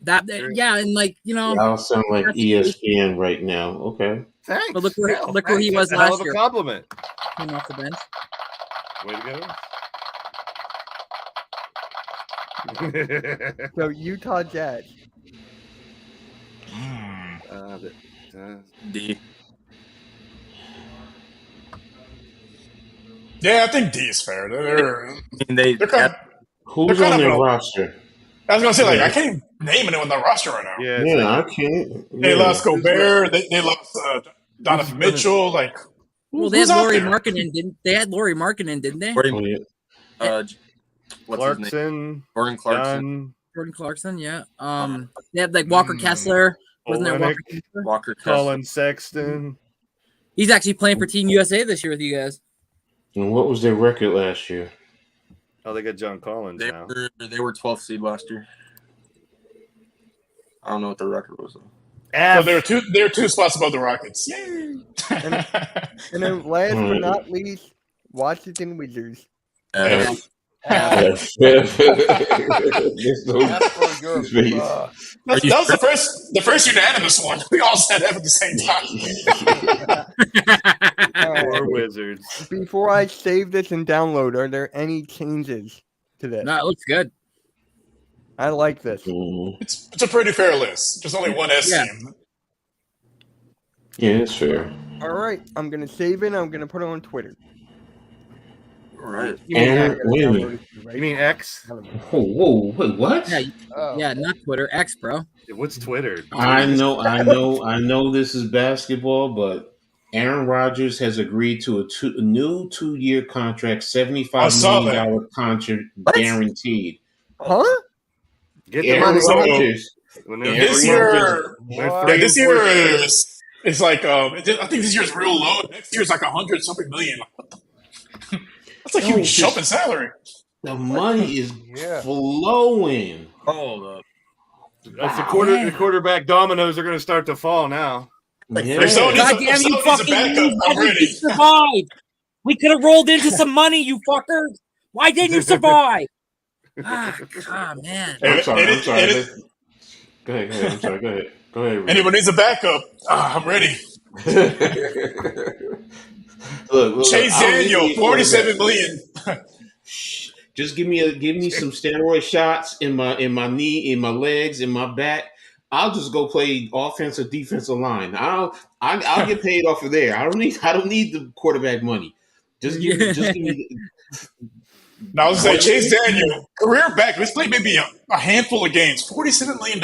And like, I'll sound like ESPN right now. Okay. Thanks. But look where he was last year. Hell of a compliment. Came off the bench. Way to go. So Utah Jazz. D. Yeah, I think D is fair. Who's on their roster? I was gonna say, I can't even name anyone on the roster right now. Yeah, I can't. They lost Gobert. They lost Donovan Mitchell. Well, they had Lauri Markkanen, didn't they? Clarkson, Jordan Clarkson. Jordan Clarkson, yeah. They had Walker Kessler. Wasn't there Walker Kessler? Walker Kessler. Colin Sexton. He's actually playing for Team USA this year with you guys. And what was their record last year? Oh, they got John Collins now. They were 12th seed last year. I don't know what their record was though. So there are two spots above the Rockets. Yay! And then last but not least, Washington Wizards. F. That was the first unanimous one. We all said F at the same time. Poor Wizards. Before I save this and download, are there any changes to this? No, it looks good. I like this. It's a pretty fair list. There's only one S team. Yeah, it's fair. All right, I'm gonna save it. I'm gonna put it on Twitter. All right. And wait a minute. You mean X? Whoa, wait, what? Yeah, not Twitter, X, bro. What's Twitter? I know this is basketball, but Aaron Rodgers has agreed to a new 2-year contract, $75 million contract guaranteed. Huh? Get the money. This year is like I think this year's real low. Next year's like 100-something million. That's a huge jump in salary. The money is flowing. Hold up. That's the quarterback dominoes are going to start to fall now. Yeah. Goddamn you fucking survived. We could have rolled into some money, you fuckers. Why didn't you survive? God, man. I'm sorry. Go ahead. I'm sorry. Go ahead. Anyone needs a backup? I'm ready. Look, Chase Daniel, $47 million. Just give me some steroid shots in my knee, in my legs, in my back. I'll just go play offensive, defensive line. I'll get paid off of there. I don't need the quarterback money. Just give me. Now I was saying Chase Daniel, career back. Let's play maybe a handful of games. $47 million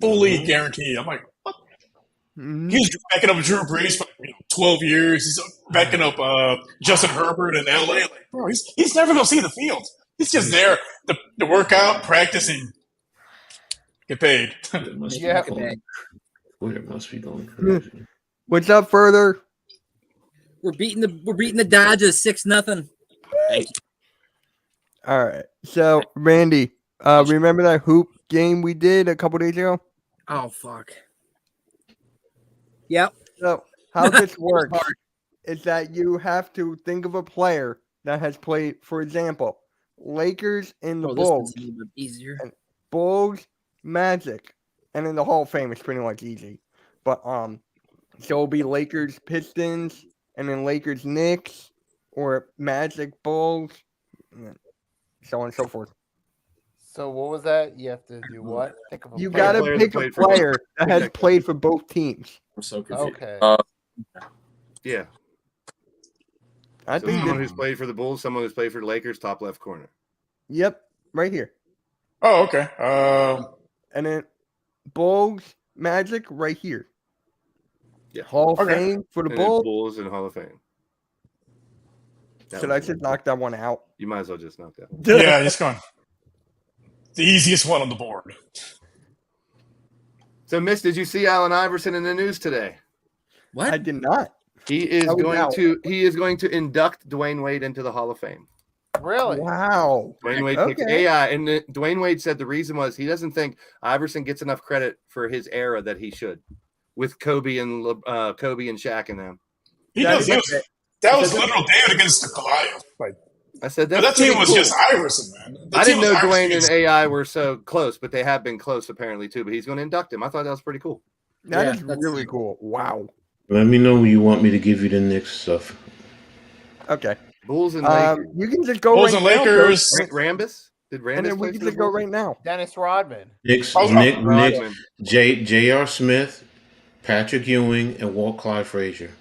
fully guaranteed. I'm like, what? He's backing up Drew Brees for 12 years. He's backing up Justin Herbert in LA. Like, bro, he's never gonna see the field. He's just there to work out, practice, and get paid. Twitter must be going crazy. What's up, further? We're beating the Dodgers 6-0. Thank you. All right. So, Randy, remember that hoop game we did a couple days ago? Oh fuck. Yep. So, how this works is that you have to think of a player that has played, for example, Lakers in the Bulls. This is a little bit easier. And Bulls, Magic, and in the Hall of Fame, it's pretty much easy. But so it'll be Lakers, Pistons, and then Lakers, Knicks, or Magic, Bulls, and so on and so forth. So what was that? You have to do what? Think of You got to pick a player that has played for both teams. I'm so confused. Okay. Yeah. I So think someone who's played for the Bulls, someone who's played for the Lakers, top left corner. Yep, right here. Oh, okay. And then Bulls, Magic, right here. Yeah. Hall of Okay. Fame for the And then Bulls. Bulls and Hall of Fame. Should I just knock that one out? You might as well just knock that. Yeah, it's gone. The easiest one on the board. So, Miss, did you see Allen Iverson in the news today? What? I did not. He is That was going to induct Dwayne Wade into the Hall of Fame. Really? Wow. Dwayne Wade picked AI, and Dwayne Wade said the reason was he doesn't think Iverson gets enough credit for his era that he should, with Kobe and Shaq and them. He does. That was literal David against the Goliath. Like, I said that team was just Iverson, man. I didn't know Dwayne and AI were so close, but they have been close apparently too. But he's going to induct him. I thought that was pretty cool. That's really cool. Wow. Let me know when you want me to give you the Knicks stuff. Okay. Bulls and Lakers. You can just go Bulls right and now, Lakers. Rambus? Did Rambus and then we play can for the just go Bulls? right now. Dennis Rodman. Knicks, Rodman. J.R. Smith, Patrick Ewing, and Walt Clyde Frazier.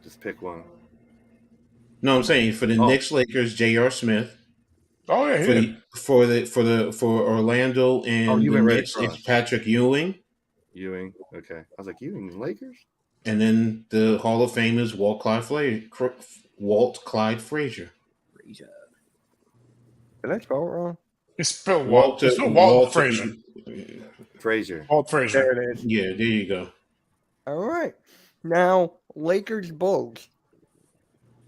Just pick one. No, I'm saying for the Knicks, Lakers, J.R. Smith. Oh yeah. For Orlando and you the went right Knicks, across. it's Patrick Ewing. Ewing. Okay. I was like, Ewing and Lakers? And then the Hall of Fame is Walt Clyde Frazier. Did I spell it wrong? You spelled Walt Frazier. Frazier. Walt Frazier. There it is. Yeah, there you go. All right. Now, Lakers Bulls.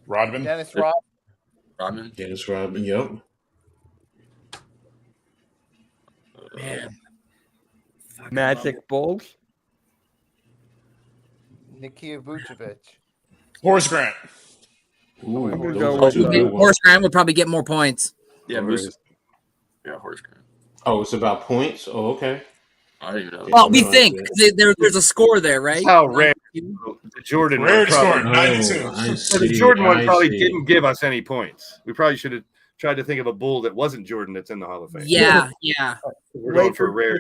Rodman. Dennis Rodman. Dennis Rodman. Yep. Man. Magic Bulls. Nicky Vucevic. Horace Grant. Ooh, I'm gonna those go are with, two good ones. Horace Grant would probably get more points. Yeah, Bruce. Yeah, Horace Grant. Oh, it's about points. Oh, okay. I don't even know. Well, we no think idea. there's a score there, right? That's how rare the Jordan Rare one to score, probably, 92. Oh, I so the see, Jordan one I probably see. didn't give us any points. We probably should have tried to think of a bull that wasn't Jordan that's in the Hall of Fame. Yeah. We're going for rare.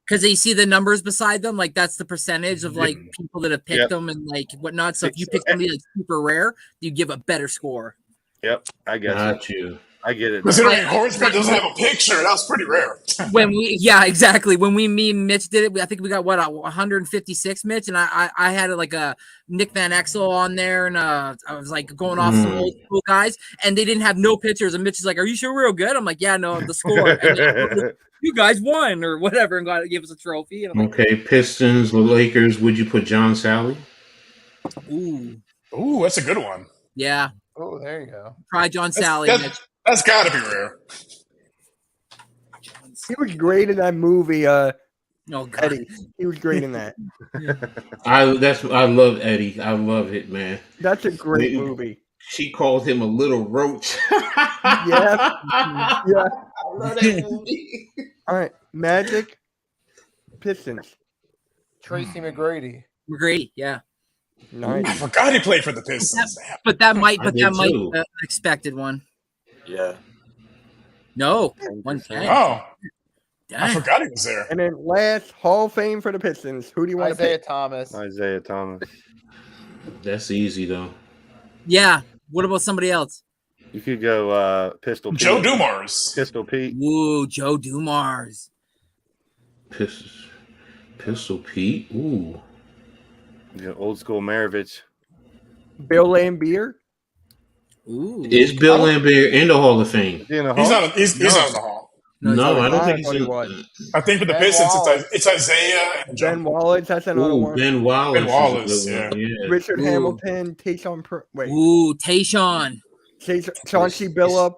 Because they see the numbers beside them, like that's the percentage of like people that have picked Yep. them and like whatnot. So if you pick somebody like super rare, you give a better score. Yep, I guess. Got you. I get it. Considering Horace Grant doesn't have a picture, that was pretty rare. Exactly. When me and Mitch did it, I think we got 156, Mitch, and I had like a Nick Van Exel on there, and I was like going off some old school guys, and they didn't have no pictures. And Mitch is like, "Are you sure we're real good?" I'm like, "Yeah, no, the score." And then, you guys won or whatever, and got to give us a trophy. And I'm like, Okay, Pistons, the Lakers. Would you put John Sally? "Ooh, that's a good one. Yeah. Oh, there you go. Try John Sally." That's got to be rare. He was great in that movie. Oh, God. Eddie. He was great in that. I love Eddie. I love it, man. That's a great movie. She called him a little roach. Yeah. Yeah. I love that movie. All right. Magic. Pistons. Tracy McGrady. McGrady, yeah. Nice. I forgot he played for the Pistons. But that might I be did an too. expected one. Yeah. No, 110. Oh, Dang. I forgot he was there. And then last Hall of Fame for the Pistons. Who do you want to Isaiah pick? Thomas. Isaiah Thomas. That's easy though. Yeah. What about somebody else? You could go Pistol Pete. Joe Dumars. Pistol Pete. Ooh, Joe Dumars. Pistol Pete. Ooh. You know, old school Maravich. Bill Lambier. Ooh. Is Bill Lambert in the Hall of Fame? Is he in the He's Hall? not. He's not in the Hall. No, I don't think I he's thought he in. was. I think for the Ben Pistons, Wallace. it's Isaiah and Joe. Ben Wallace. That's another Ooh, one. Ben Wallace. Ben Wallace, is a good one. Yeah. Richard Ooh. Hamilton. Tayshaun. Wait. Ooh, Tayshaun. Chauncey Billups.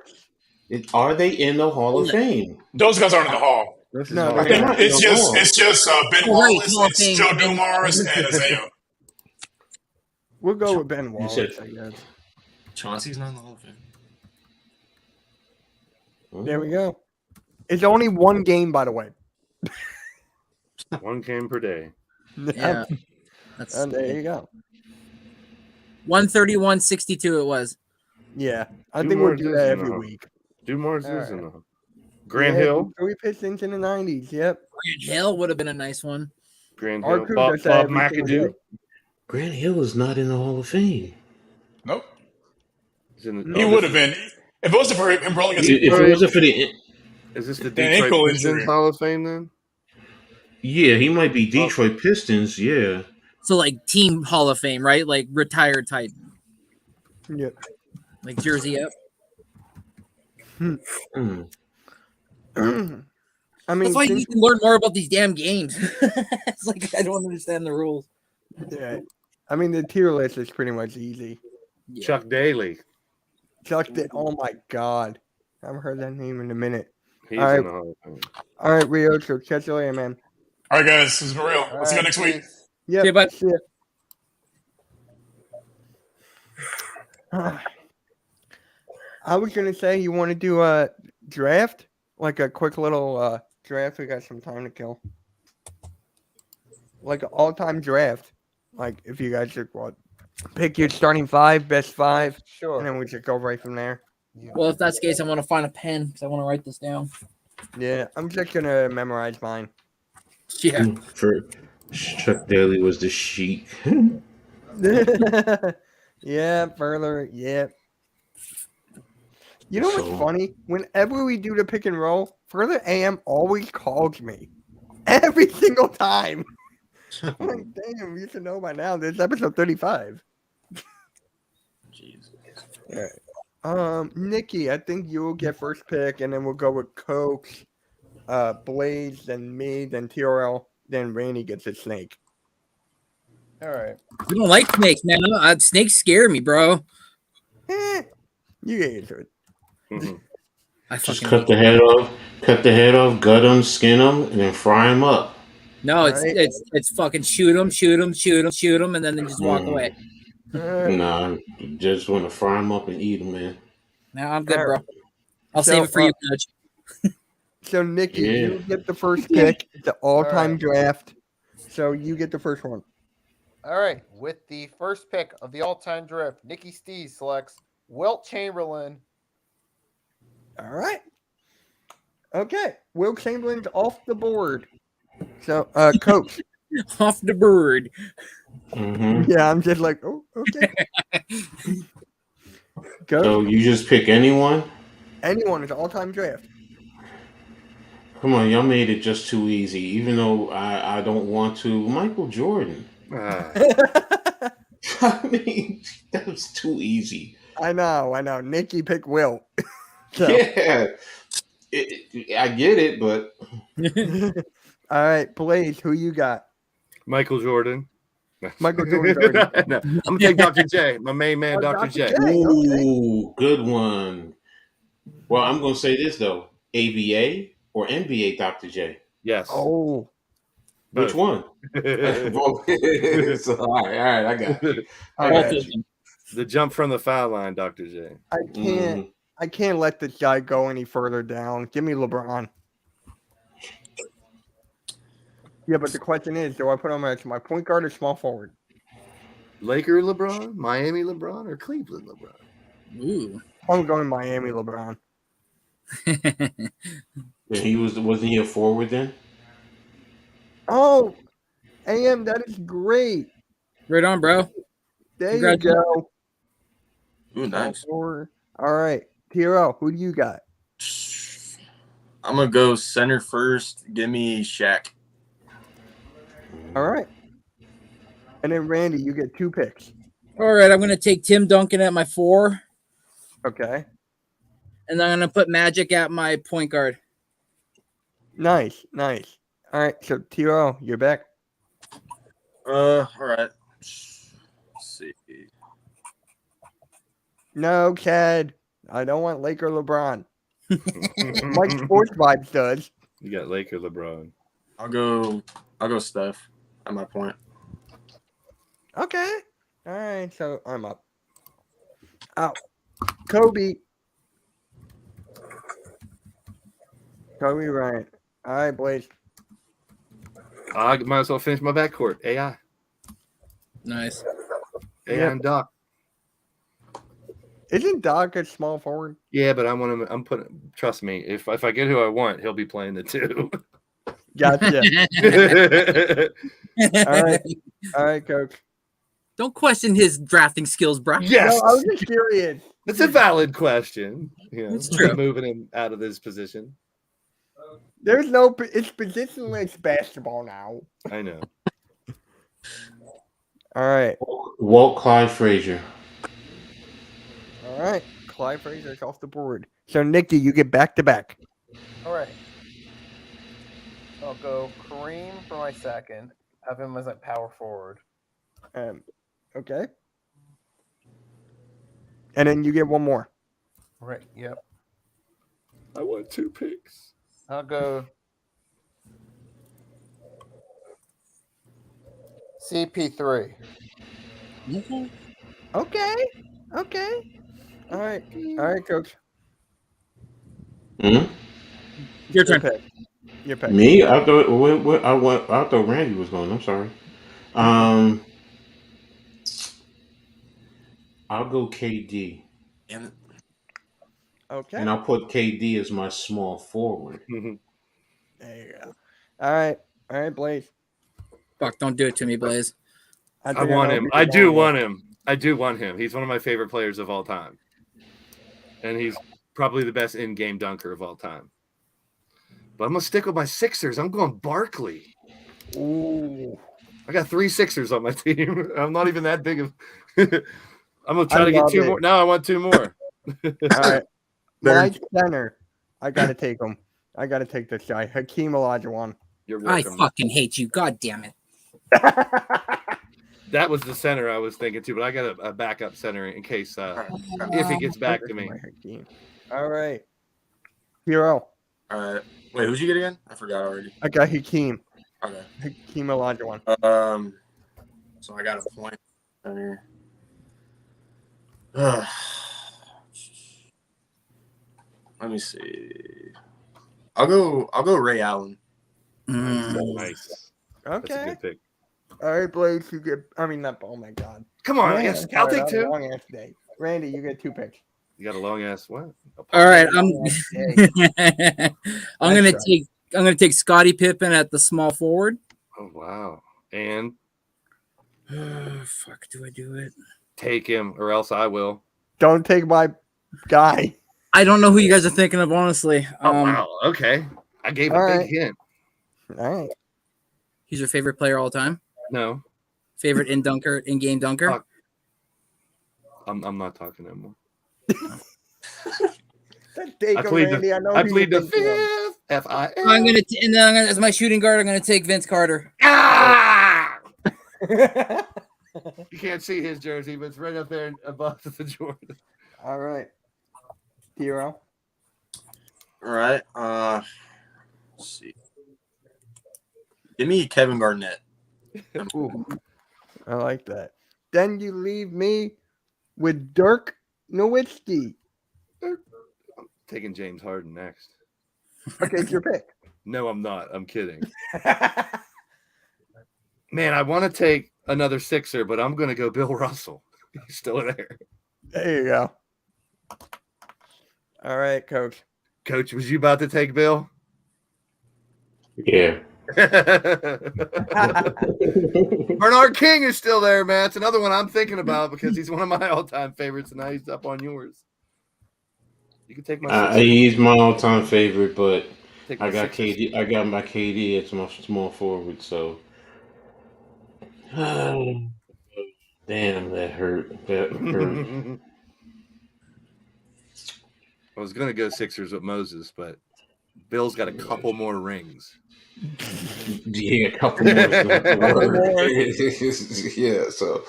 Are they in the Hall of Fame? Those guys aren't in the Hall. This is No, Hall. I think not it's in the just Hall. Ben Oh, right, Wallace, Hall of it's Fame. Joe Dumars, and Isaiah. We'll go with Ben Wallace, said- I guess. Chauncey's not in the Hall of Fame. There we go. It's only one game, by the way. One game per day. Yeah. That's And there you go. 131.62 it was. Yeah. I think we'll Dumars do is that in the every Hall. week. Dumars All is in right. the Hall. Grand Yeah, Hill. Three Pistons in the 90s. Yep. Grant Hill would have been a nice one. Grand Our Hill. crew Bob does that every McAdoo. single day. Grant Hill is not in the Hall of Fame. Nope. He's in the- He oh, would this have been. If it wasn't for him rolling his If it wasn't for the, Is this the An ankle Detroit Pistons injury. Hall of Fame then? yeah, he might be Detroit Pistons. Yeah. So like team Hall of Fame, right? Like retired type. Yep. Like jersey up. Hmm. I mean, That's why you since- need to learn more about these damn games. It's like I don't understand the rules. yeah. I mean, the tier list is pretty much easy. Yeah. Chuck Daly. Oh my God. I haven't heard that name in a minute. He's All right. in the Hall of Fame. All right, Rio. So catch you later, man. All right, guys. This is for real. All Let's see you right, next week. peace. Yep. Okay, bye. See ya. I was gonna say you want to do a draft, like a quick little draft. We got some time to kill, like an all-time draft. Like if you guys should pick your starting five, best five, Sure. and then we should go right from there. Well, if that's the case, I want to find a pen because I want to write this down. Yeah, I'm just gonna memorize mine. Yeah. For Chuck Daly was the Sheik. Yeah, further, yeah. You know what's So- funny? Whenever we do the pick and roll, Further AM always calls me. Every single time. I'm like, damn, you should know by now. This is episode 35. Jeez. Nicky, I think you'll get first pick, and then we'll go with Coach, Blaze, then me, then TRL, then Randy gets a snake. All right. We don't like snakes, man. Snakes scare me, bro. You get into it. Mhm. I Just fucking cut the head off, gut them, skin them, and then fry them up. No, it's fucking shoot them, and then they just walk away. Nah, just want to fry them up and eat them, man. No, I'm good, All bro. right. I'll save it for you, Coach. So, Nicky, Yeah. you get the first pick. It's the all-time right. draft. So, you get the first one. All right. With the first pick of the all-time draft, Nicky Steez selects Wilt Chamberlain. All right. Okay. Will Chamberlain's off the board. So, Coach. Off the bird. Mm-hmm. Yeah, I'm just like, oh, okay. Go. So you just pick anyone? Anyone is all-time draft. Come on, y'all made it just too easy. Even though I don't want to. Michael Jordan. Ah. I mean, that was too easy. I know. Nicky picked Will. So. Yeah. I get it, but All right, Blaze, who you got? Michael Jordan. Michael Jordan. No, I'm gonna take Dr. J, my main man, Dr. J. ooh, good one. Well, I'm gonna say this though: ABA or NBA, Dr. J. Yes. Oh, Which one? So, all right, I got you. I Both got of you. them. The jump from the foul line, Dr. J. I can't let this guy go any further down. Give me LeBron. Yeah, but the question is, do I put him as my point guard or small forward? Laker LeBron, Miami LeBron, or Cleveland LeBron? Ooh. I'm going Miami LeBron. Wasn't he a forward then? Oh, AM, that is great. Right on, bro. There you go. Ooh, nice. All right, Tiro, who do you got? I'm gonna go center first. Give me Shaq. All right. And then Randy, you get 2 picks. All right, I'm gonna take Tim Duncan at my 4, Okay. and I'm gonna put Magic at my point guard. Nice. All right, so Tiro, you're back. All right. Let's see. No, Chad. I don't want Laker LeBron. Mike Sports Vibes does. You got Laker LeBron. I'll go Steph at my point. Okay. All right, so I'm up. Oh, Kobe. Kobe Bryant. All right, boys. I might as well finish my backcourt. AI. Nice. AI and Doc. Isn't Doc a small forward? Yeah, but I want him. I'm putting. Trust me. If I get who I want, he'll be playing the 2. Gotcha. All right, Coach. Don't question his drafting skills, bro. Yes. No, I was just curious. It's a valid question. You know, It's true. Moving him out of his position. There's no. It's positionless basketball now. I know. All right. Walt Clyde Frazier. All right. Clyde Frazier's off the board. So, Nicky, you get back-to-back. All right. I'll go Kareem for my second. Have him as a power forward. Okay. And then you get one more. Right. Yep. I want 2 picks. I'll go CP3. Okay. All right, Coach. Hmm? Your turn. Your pick. Me? I thought Randy was going. I'm sorry. I'll go KD. Damn it. Okay. And I'll put KD as my small forward. There you go. All right, Blaze. Fuck, don't do it to me, Blaze. I want him. I do want him. He's one of my favorite players of all time. And he's probably the best in-game dunker of all time. But I'm going to stick with my Sixers. I'm going Barkley. Ooh. I got 3 Sixers on my team. I'm not even that big of I'm going to try to get 2 more. No, I want 2 more. All right. My center. I got to take him. I got to take this guy. Hakeem Olajuwon. You're I welcome. fucking hate you. God damn it. That was the center I was thinking too, but I got a backup center in case if he gets back to me. All right. Hero. All right. Wait, who'd you get again? I forgot already. I got Hakeem. Okay. Hakeem Olajuwon. So I got a point center. Let me see. I'll go Ray Allen. Nice. Okay. That's a good pick. All right, Blaze, you get. I mean, not. Oh my God. Come on, Man, yes, I'll take a two. long ass day. Randy, you get 2 picks. You got a long ass what? All right, I'm gonna take Scottie Pippen at the small forward. Oh wow. And Fuck, do I do it? take him, or else I will. Don't take my guy. I don't know who you guys are thinking of, honestly. Oh wow. Okay. I gave a big hint. All right. He's your favorite player all time? No. Favorite in-game dunker? I'm not talking no more. I plead the fifth. F-I-F. And then as my shooting guard, I'm gonna take Vince Carter. Ah! You can't see his jersey, but it's right up there above the Jordan. All right. Hero. All right. Let's see. Give me Kevin Garnett. Ooh, I like that. Then you leave me with Dirk Nowitzki. I'm taking James Harden next. Okay, it's your pick. No, I'm not. I'm kidding. Man, I want to take another Sixer, but I'm going to go Bill Russell. He's still there. There you go. All right, Coach. Coach, was you about to take Bill? Yeah. Bernard King is still there, man. It's another one I'm thinking about because he's one of my all-time favorites, and now he's up on yours. You can take my. He's my all-time favorite, but I got Sixers. KD. I got my KD as my small forward. So, damn, that hurt. That hurt. I was gonna go Sixers with Moses, but Bill's got a couple more rings. Yeah, a couple more. Yeah, so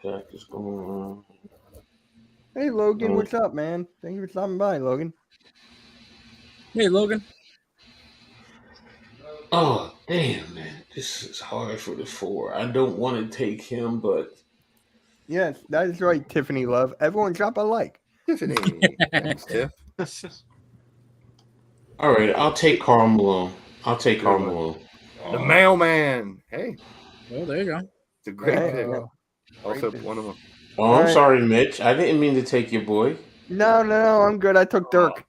that is going on. Hey, Logan, what's up, man? Thank you for stopping by, Logan. Hey, Logan. Oh, damn, man. This is hard for the 4. I don't want to take him, but Yes, that is right, Tiffany Love. Everyone drop a like. Tiffany. Thanks, Tiff. all right, I'll take Karl Malone. Karl Malone. The mailman. Hey, Oh, there you go. it's a great Hey, pick. oh. Also, Great pick. one of them. Oh, All I'm right. sorry, Mitch. I didn't mean to take your boy. No, I'm good. I took Dirk.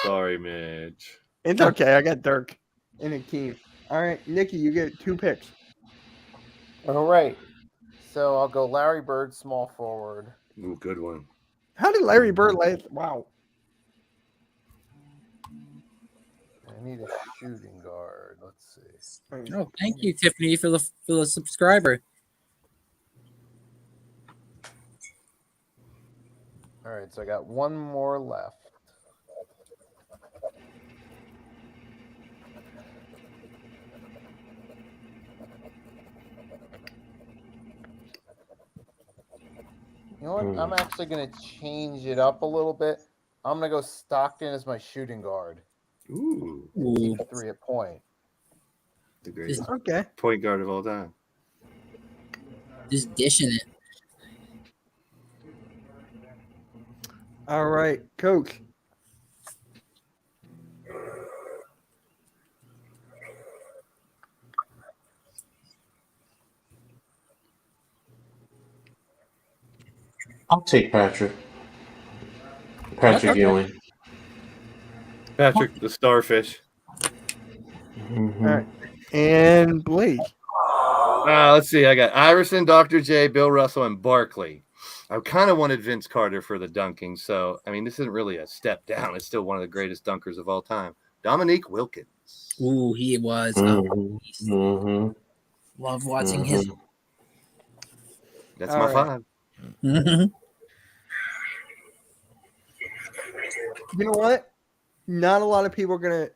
Sorry, Mitch. It's okay. I got Dirk and Hakeem. All right, Nicky, you get 2 picks. All right. So I'll go Larry Bird, small forward. Ooh, good one. How did Larry Bird last? Wow. I need a shooting guard. Let's see. Oh, thank you, Tiffany, for the subscriber. All right, so I got one more left. You know what? I'm actually going to change it up a little bit. I'm going to go Stockton as my shooting guard. Ooh, Keep the 3 at point. the greatest Okay. point guard of all time. Just dishing it. All right, Coach. I'll take Patrick. Patrick Ewing. Patrick, the starfish. Mm-hmm. All right. And Blaze. Let's see. I got Iverson, Dr. J, Bill Russell, and Barkley. I kind of wanted Vince Carter for the dunking. So, I mean, this isn't really a step down. It's still one of the greatest dunkers of all time. Dominique Wilkins. Ooh, he was. Mm-hmm. Love watching his. That's All my right. 5. You know what? Not a lot of people are gonna.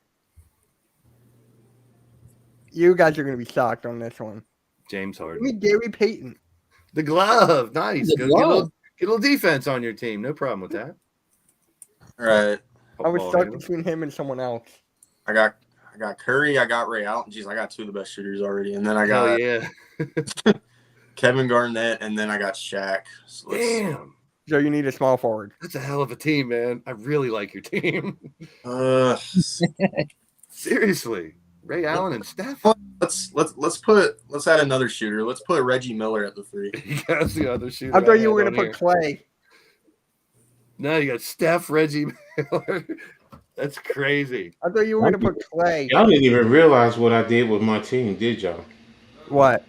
You guys are going to be shocked on this one. James Give Harden. me Gary Payton. The glove. Nice. The Get a glove. little defense on your team. No problem with that. All right. I was Ball stuck handler. between him and someone else. I got Curry. I got Ray Allen. Jeez, I got two of the best shooters already, and then I Hell got yeah. Kevin Garnett, and then I got Shaq. So Damn. So you need a small forward. That's a hell of a team, man. I really like your team. Seriously. Ray Allen and Steph. Let's add another shooter. Let's put Reggie Miller at the 3. That's the other shooter. I thought you were had going to put on here. Clay. No, you got Steph, Reggie Miller. That's crazy. I thought you were going to put Clay. Y'all didn't even realize what I did with my team, did y'all? What?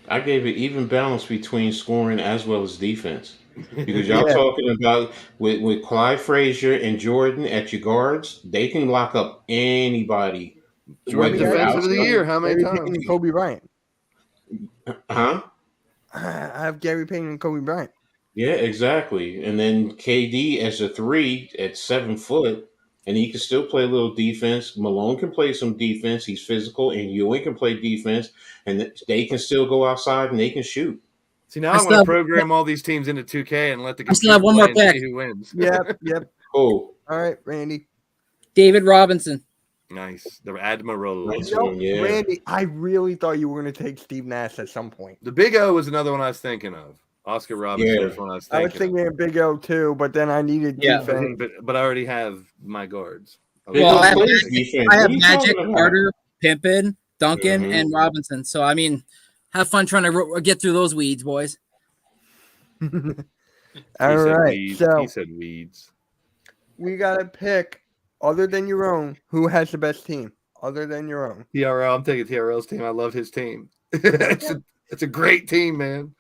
I gave it even balance between scoring as well as defense. Because y'all Yeah. talking about with Clyde Frazier and Jordan at your guards, they can lock up anybody. Joint Whether you're defensive of the outside- year. How many Gary Payton times? and Kobe Bryant. Huh? I have Gary Payton and Kobe Bryant. Yeah, exactly. And then KD as a 3 at 7 foot, and he can still play a little defense. Malone can play some defense. He's physical, and Ewing can play defense, and they can still go outside and they can shoot. See, now I I still want to have- program all these teams into 2K and let the I still have one computer more play and pick. see who wins. Yep. Oh, All right, Randy. David Robinson. Nice. The Admiral. nice No, one, yeah. Randy, I really thought you were going to take Steve Nash at some point. The Big O was another one I was thinking of. Oscar Robinson Yeah. was one I was I was thinking thinking of Big O too, but then I needed Yeah. defense. but I already have my guards. Big Well, O I have plays Magic- defense. I What have are you Magic, talking about? Carter, Pimpin, Duncan, Mhm. and Robinson. So I mean, have fun trying to get through those weeds, boys. All He said right, weeds. so He said weeds. we got to pick, other than your own, who has the best team, other than your own. TRL. I'm taking TRL's team. I love his team. it's a great team, man.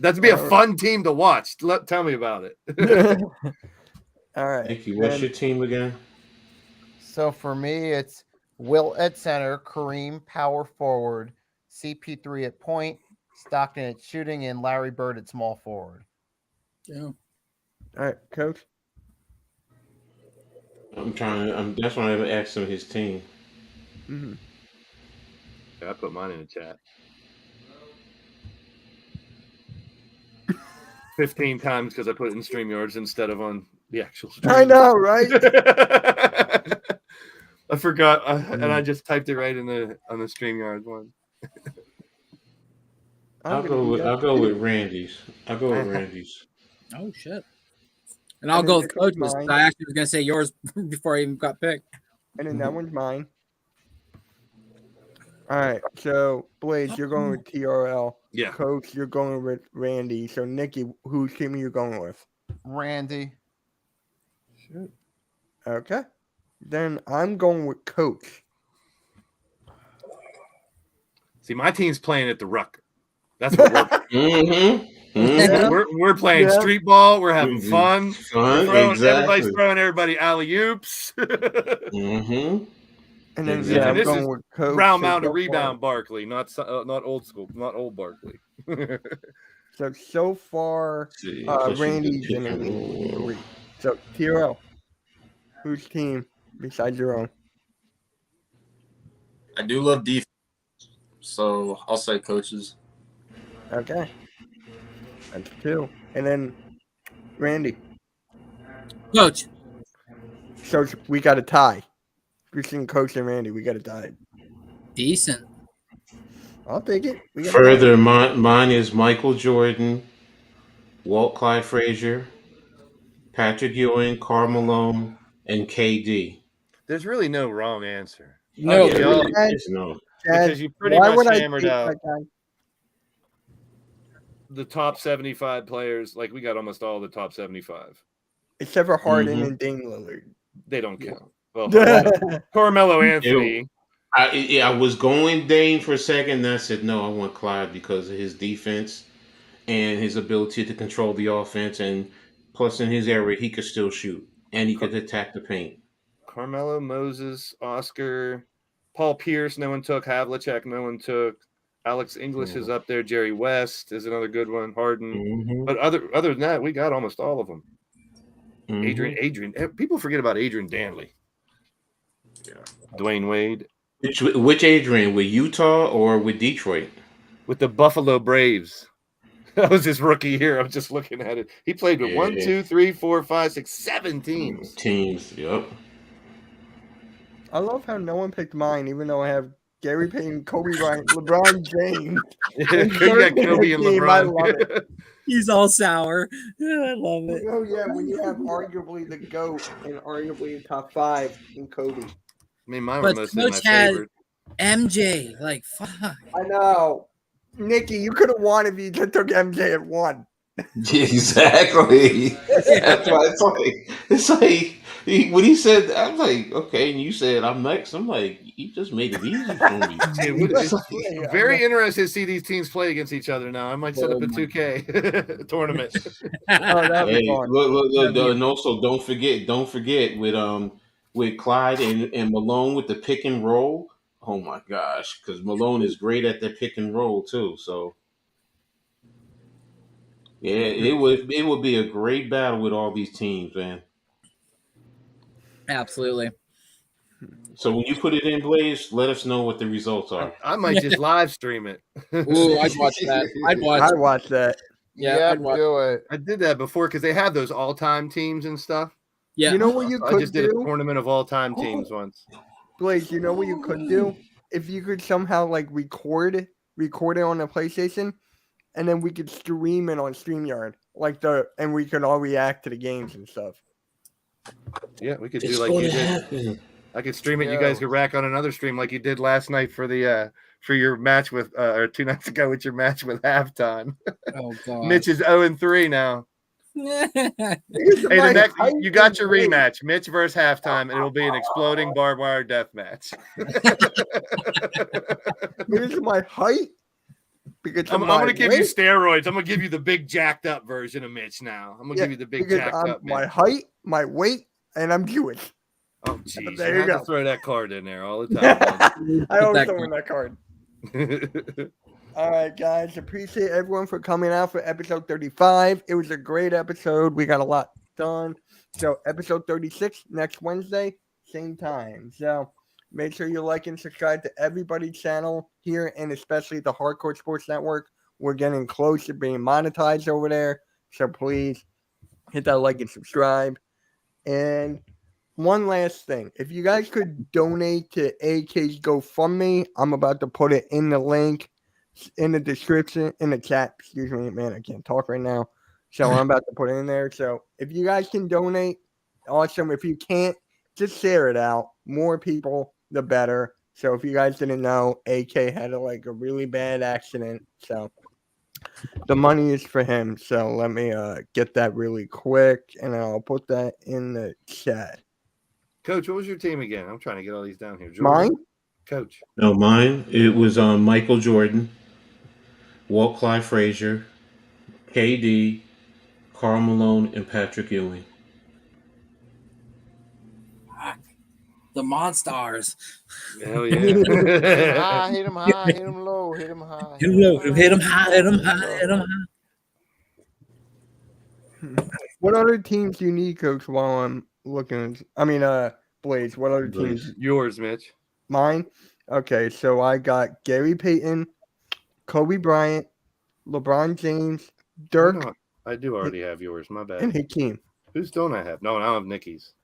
That'd be a fun team to watch. Tell me about it. All right. Nicky, what's then- your team again? So for me, it's Wilt at center, Kareem power forward, CP3 at point, Stockton at shooting, and Larry Bird at small forward. Yeah. All right, Coach. That's why I asked him his team. Mhm. I put mine in the chat. 15 times because I put it in StreamYards instead of on the actual stream. I know, right? I forgot, and I just typed it right on the StreamYard one. I'll go with Randy's. I'll go with Randy's. Oh shit. And I'll And go then with this one's coaches. mine. I actually was gonna say yours before I even got picked. And then that one's mine. All right, so Blaze, you're going with TRL. Yeah. Coach, you're going with Randy. So Nicky, whose team are you going with? Randy. Okay. Then I'm going with Coach. See, my team's playing at the Ruck. That's what Mm-hmm. we're playing Yeah. street ball. We're having Mhm. fun. Fun, Everybody's exactly. throwing everybody alley oops. Mm-hmm. And then Exactly. I'm This going is with Coach. Round so mound so to rebound Barkley, not old school, not old Barkley. So far, See, Randy's in the lead. So TRL, whose team besides your own? I do love defense, so I'll say coaches. Okay. That's 2. And then Randy. Coach. So we got a tie. Between Coach and Randy, we got a tie. Decent. I'll take it. We got a Further, mine is Michael Jordan, Walt Clyde Frazier, Patrick Ewing, Karl Malone, and KD. There's really no wrong answer. No. Yeah, y'all- No. Chad, because you pretty why much would I hammered take out that guy? the top 75 players. Like, we got almost all the top 75. Except for Harden Mhm. and Dame Lillard. They don't count. Well, Carmelo Anthony. I was going Dame for a second, and I said, no, I want Clyde because of his defense and his ability to control the offense. And plus, in his area, he could still shoot and he could attack the paint. Carmelo, Moses, Oscar, Paul Pierce, no one took. Havlicek, no one took. Alex English is up there. Jerry West is another good one. Harden. Mm-hmm. But other than that, we got almost all of them. Mm-hmm. Adrian. People forget about Adrian Danley. Yeah. Dwayne Wade. Which Adrian? With Utah or with Detroit? With the Buffalo Braves. That was his rookie year. I was just looking at it. He played with 1, 2, 3, 4, 5, 6, 7 teams. Yep. I love how no one picked mine, even though I have Gary Payton, Kobe Bryant, LeBron James. You got Kobe and LeBron. I love it. He's all sour. I love it. Oh yeah, when you have arguably the GOAT and arguably the top 5 in Kobe. I mean, mine were But mostly my Coach had favorite. MJ, like fuck. I know. Nicky, you could have won if you just took MJ at 1. Exactly. That's why it's like when he said, I'm like, okay, and you said I'm next. I'm like, you just made it easy for me. I'm very interested to see these teams play against each other now. I might set up a 2K tournament. Look, and also don't forget with Clyde and Malone with the pick and roll. Oh my gosh, because Malone is great at the pick and roll too. So yeah, it would be a great battle with all these teams, man. Absolutely. So when you put it in, Blaze, let us know what the results are. I might just live stream it. Ooh, I'd watch that. I'd watch that. Yeah, I'd watch do it. I did that before because they have those all-time teams and stuff. Yeah. You know what you I could just do? did a tournament of all-time teams once. Blaze, you know what you could do? If you could somehow like record it on the PlayStation, and then we could stream it on StreamYard, and we could all react to the games and stuff. Yeah, we could do like you did. I could stream it. You guys could rack on another stream like you did last night for the for your match with or 2 nights ago with your match with Halftime. Oh god. Mitch is 0-3 now. Hey, the next you got your rematch, Mitch versus Halftime, and it'll be an exploding barbed wire death match. Here's my height. Because I'm going to give you steroids. I'm going to give you the big jacked up version of Mitch now. I'm going to give you the big jacked up. My height, my weight, and I'm Jewish. Oh, jeez. There you go. To throw that card in there all the time. I always throw in that card. All right, guys. Appreciate everyone for coming out for episode 35. It was a great episode. We got a lot done. So episode 36 next Wednesday, same time. So make sure you like and subscribe to everybody's channel here, and especially the Hardcore Sports Network. We're getting close to being monetized over there. So please hit that like and subscribe. And one last thing. If you guys could donate to AK's GoFundMe, I'm about to put it in the link in the description, in the chat. Excuse me, man, I can't talk right now. So I'm about to put it in there. So if you guys can donate, awesome. If you can't, just share it out. More people, the better. So if you guys didn't know, AK had a really bad accident. So the money is for him. So let me get that really quick, and I'll put that in the chat. Coach, what was your team again? I'm trying to get all these down here. Jordan. Mine? Coach. No, mine. It was Michael Jordan, Walt Clyde Frazier, KD, Karl Malone, and Patrick Ewing. The Monstars. Hell yeah. Hit him high, hit him low, hit him high. Hit him low, hit him high, hit him high, hit him high. What other teams do you need, Coach, while I'm looking? Blaze, what other teams? Yours, Mitch. Mine? Okay, so I got Gary Payton, Kobe Bryant, LeBron James, Dirk. I do already have yours. My bad. And Hakeem. Whose don't I have? No, I don't have Nicky's.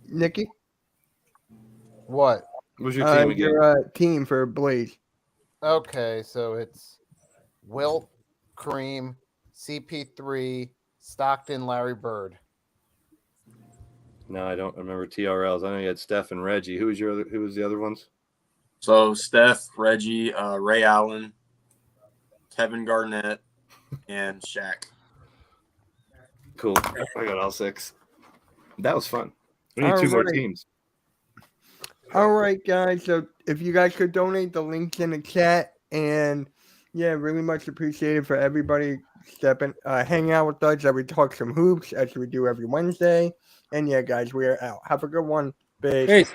Nicky? What? What's your team again? Your team for Blaze. Okay, so it's Wilt, Kareem, CP3, Stockton, Larry Bird. No, I don't remember TRLs. I know you had Steph and Reggie. Who was the other ones? So Steph, Reggie, Ray Allen, Kevin Garnett, and Shaq. Cool. I got all 6. That was fun. We need 2 more teams. All right, guys. So if you guys could donate, the link's in the chat. And yeah, really much appreciated for everybody hanging out with us. We talk some hoops as we do every Wednesday. And yeah, guys, we are out. Have a good one. Peace.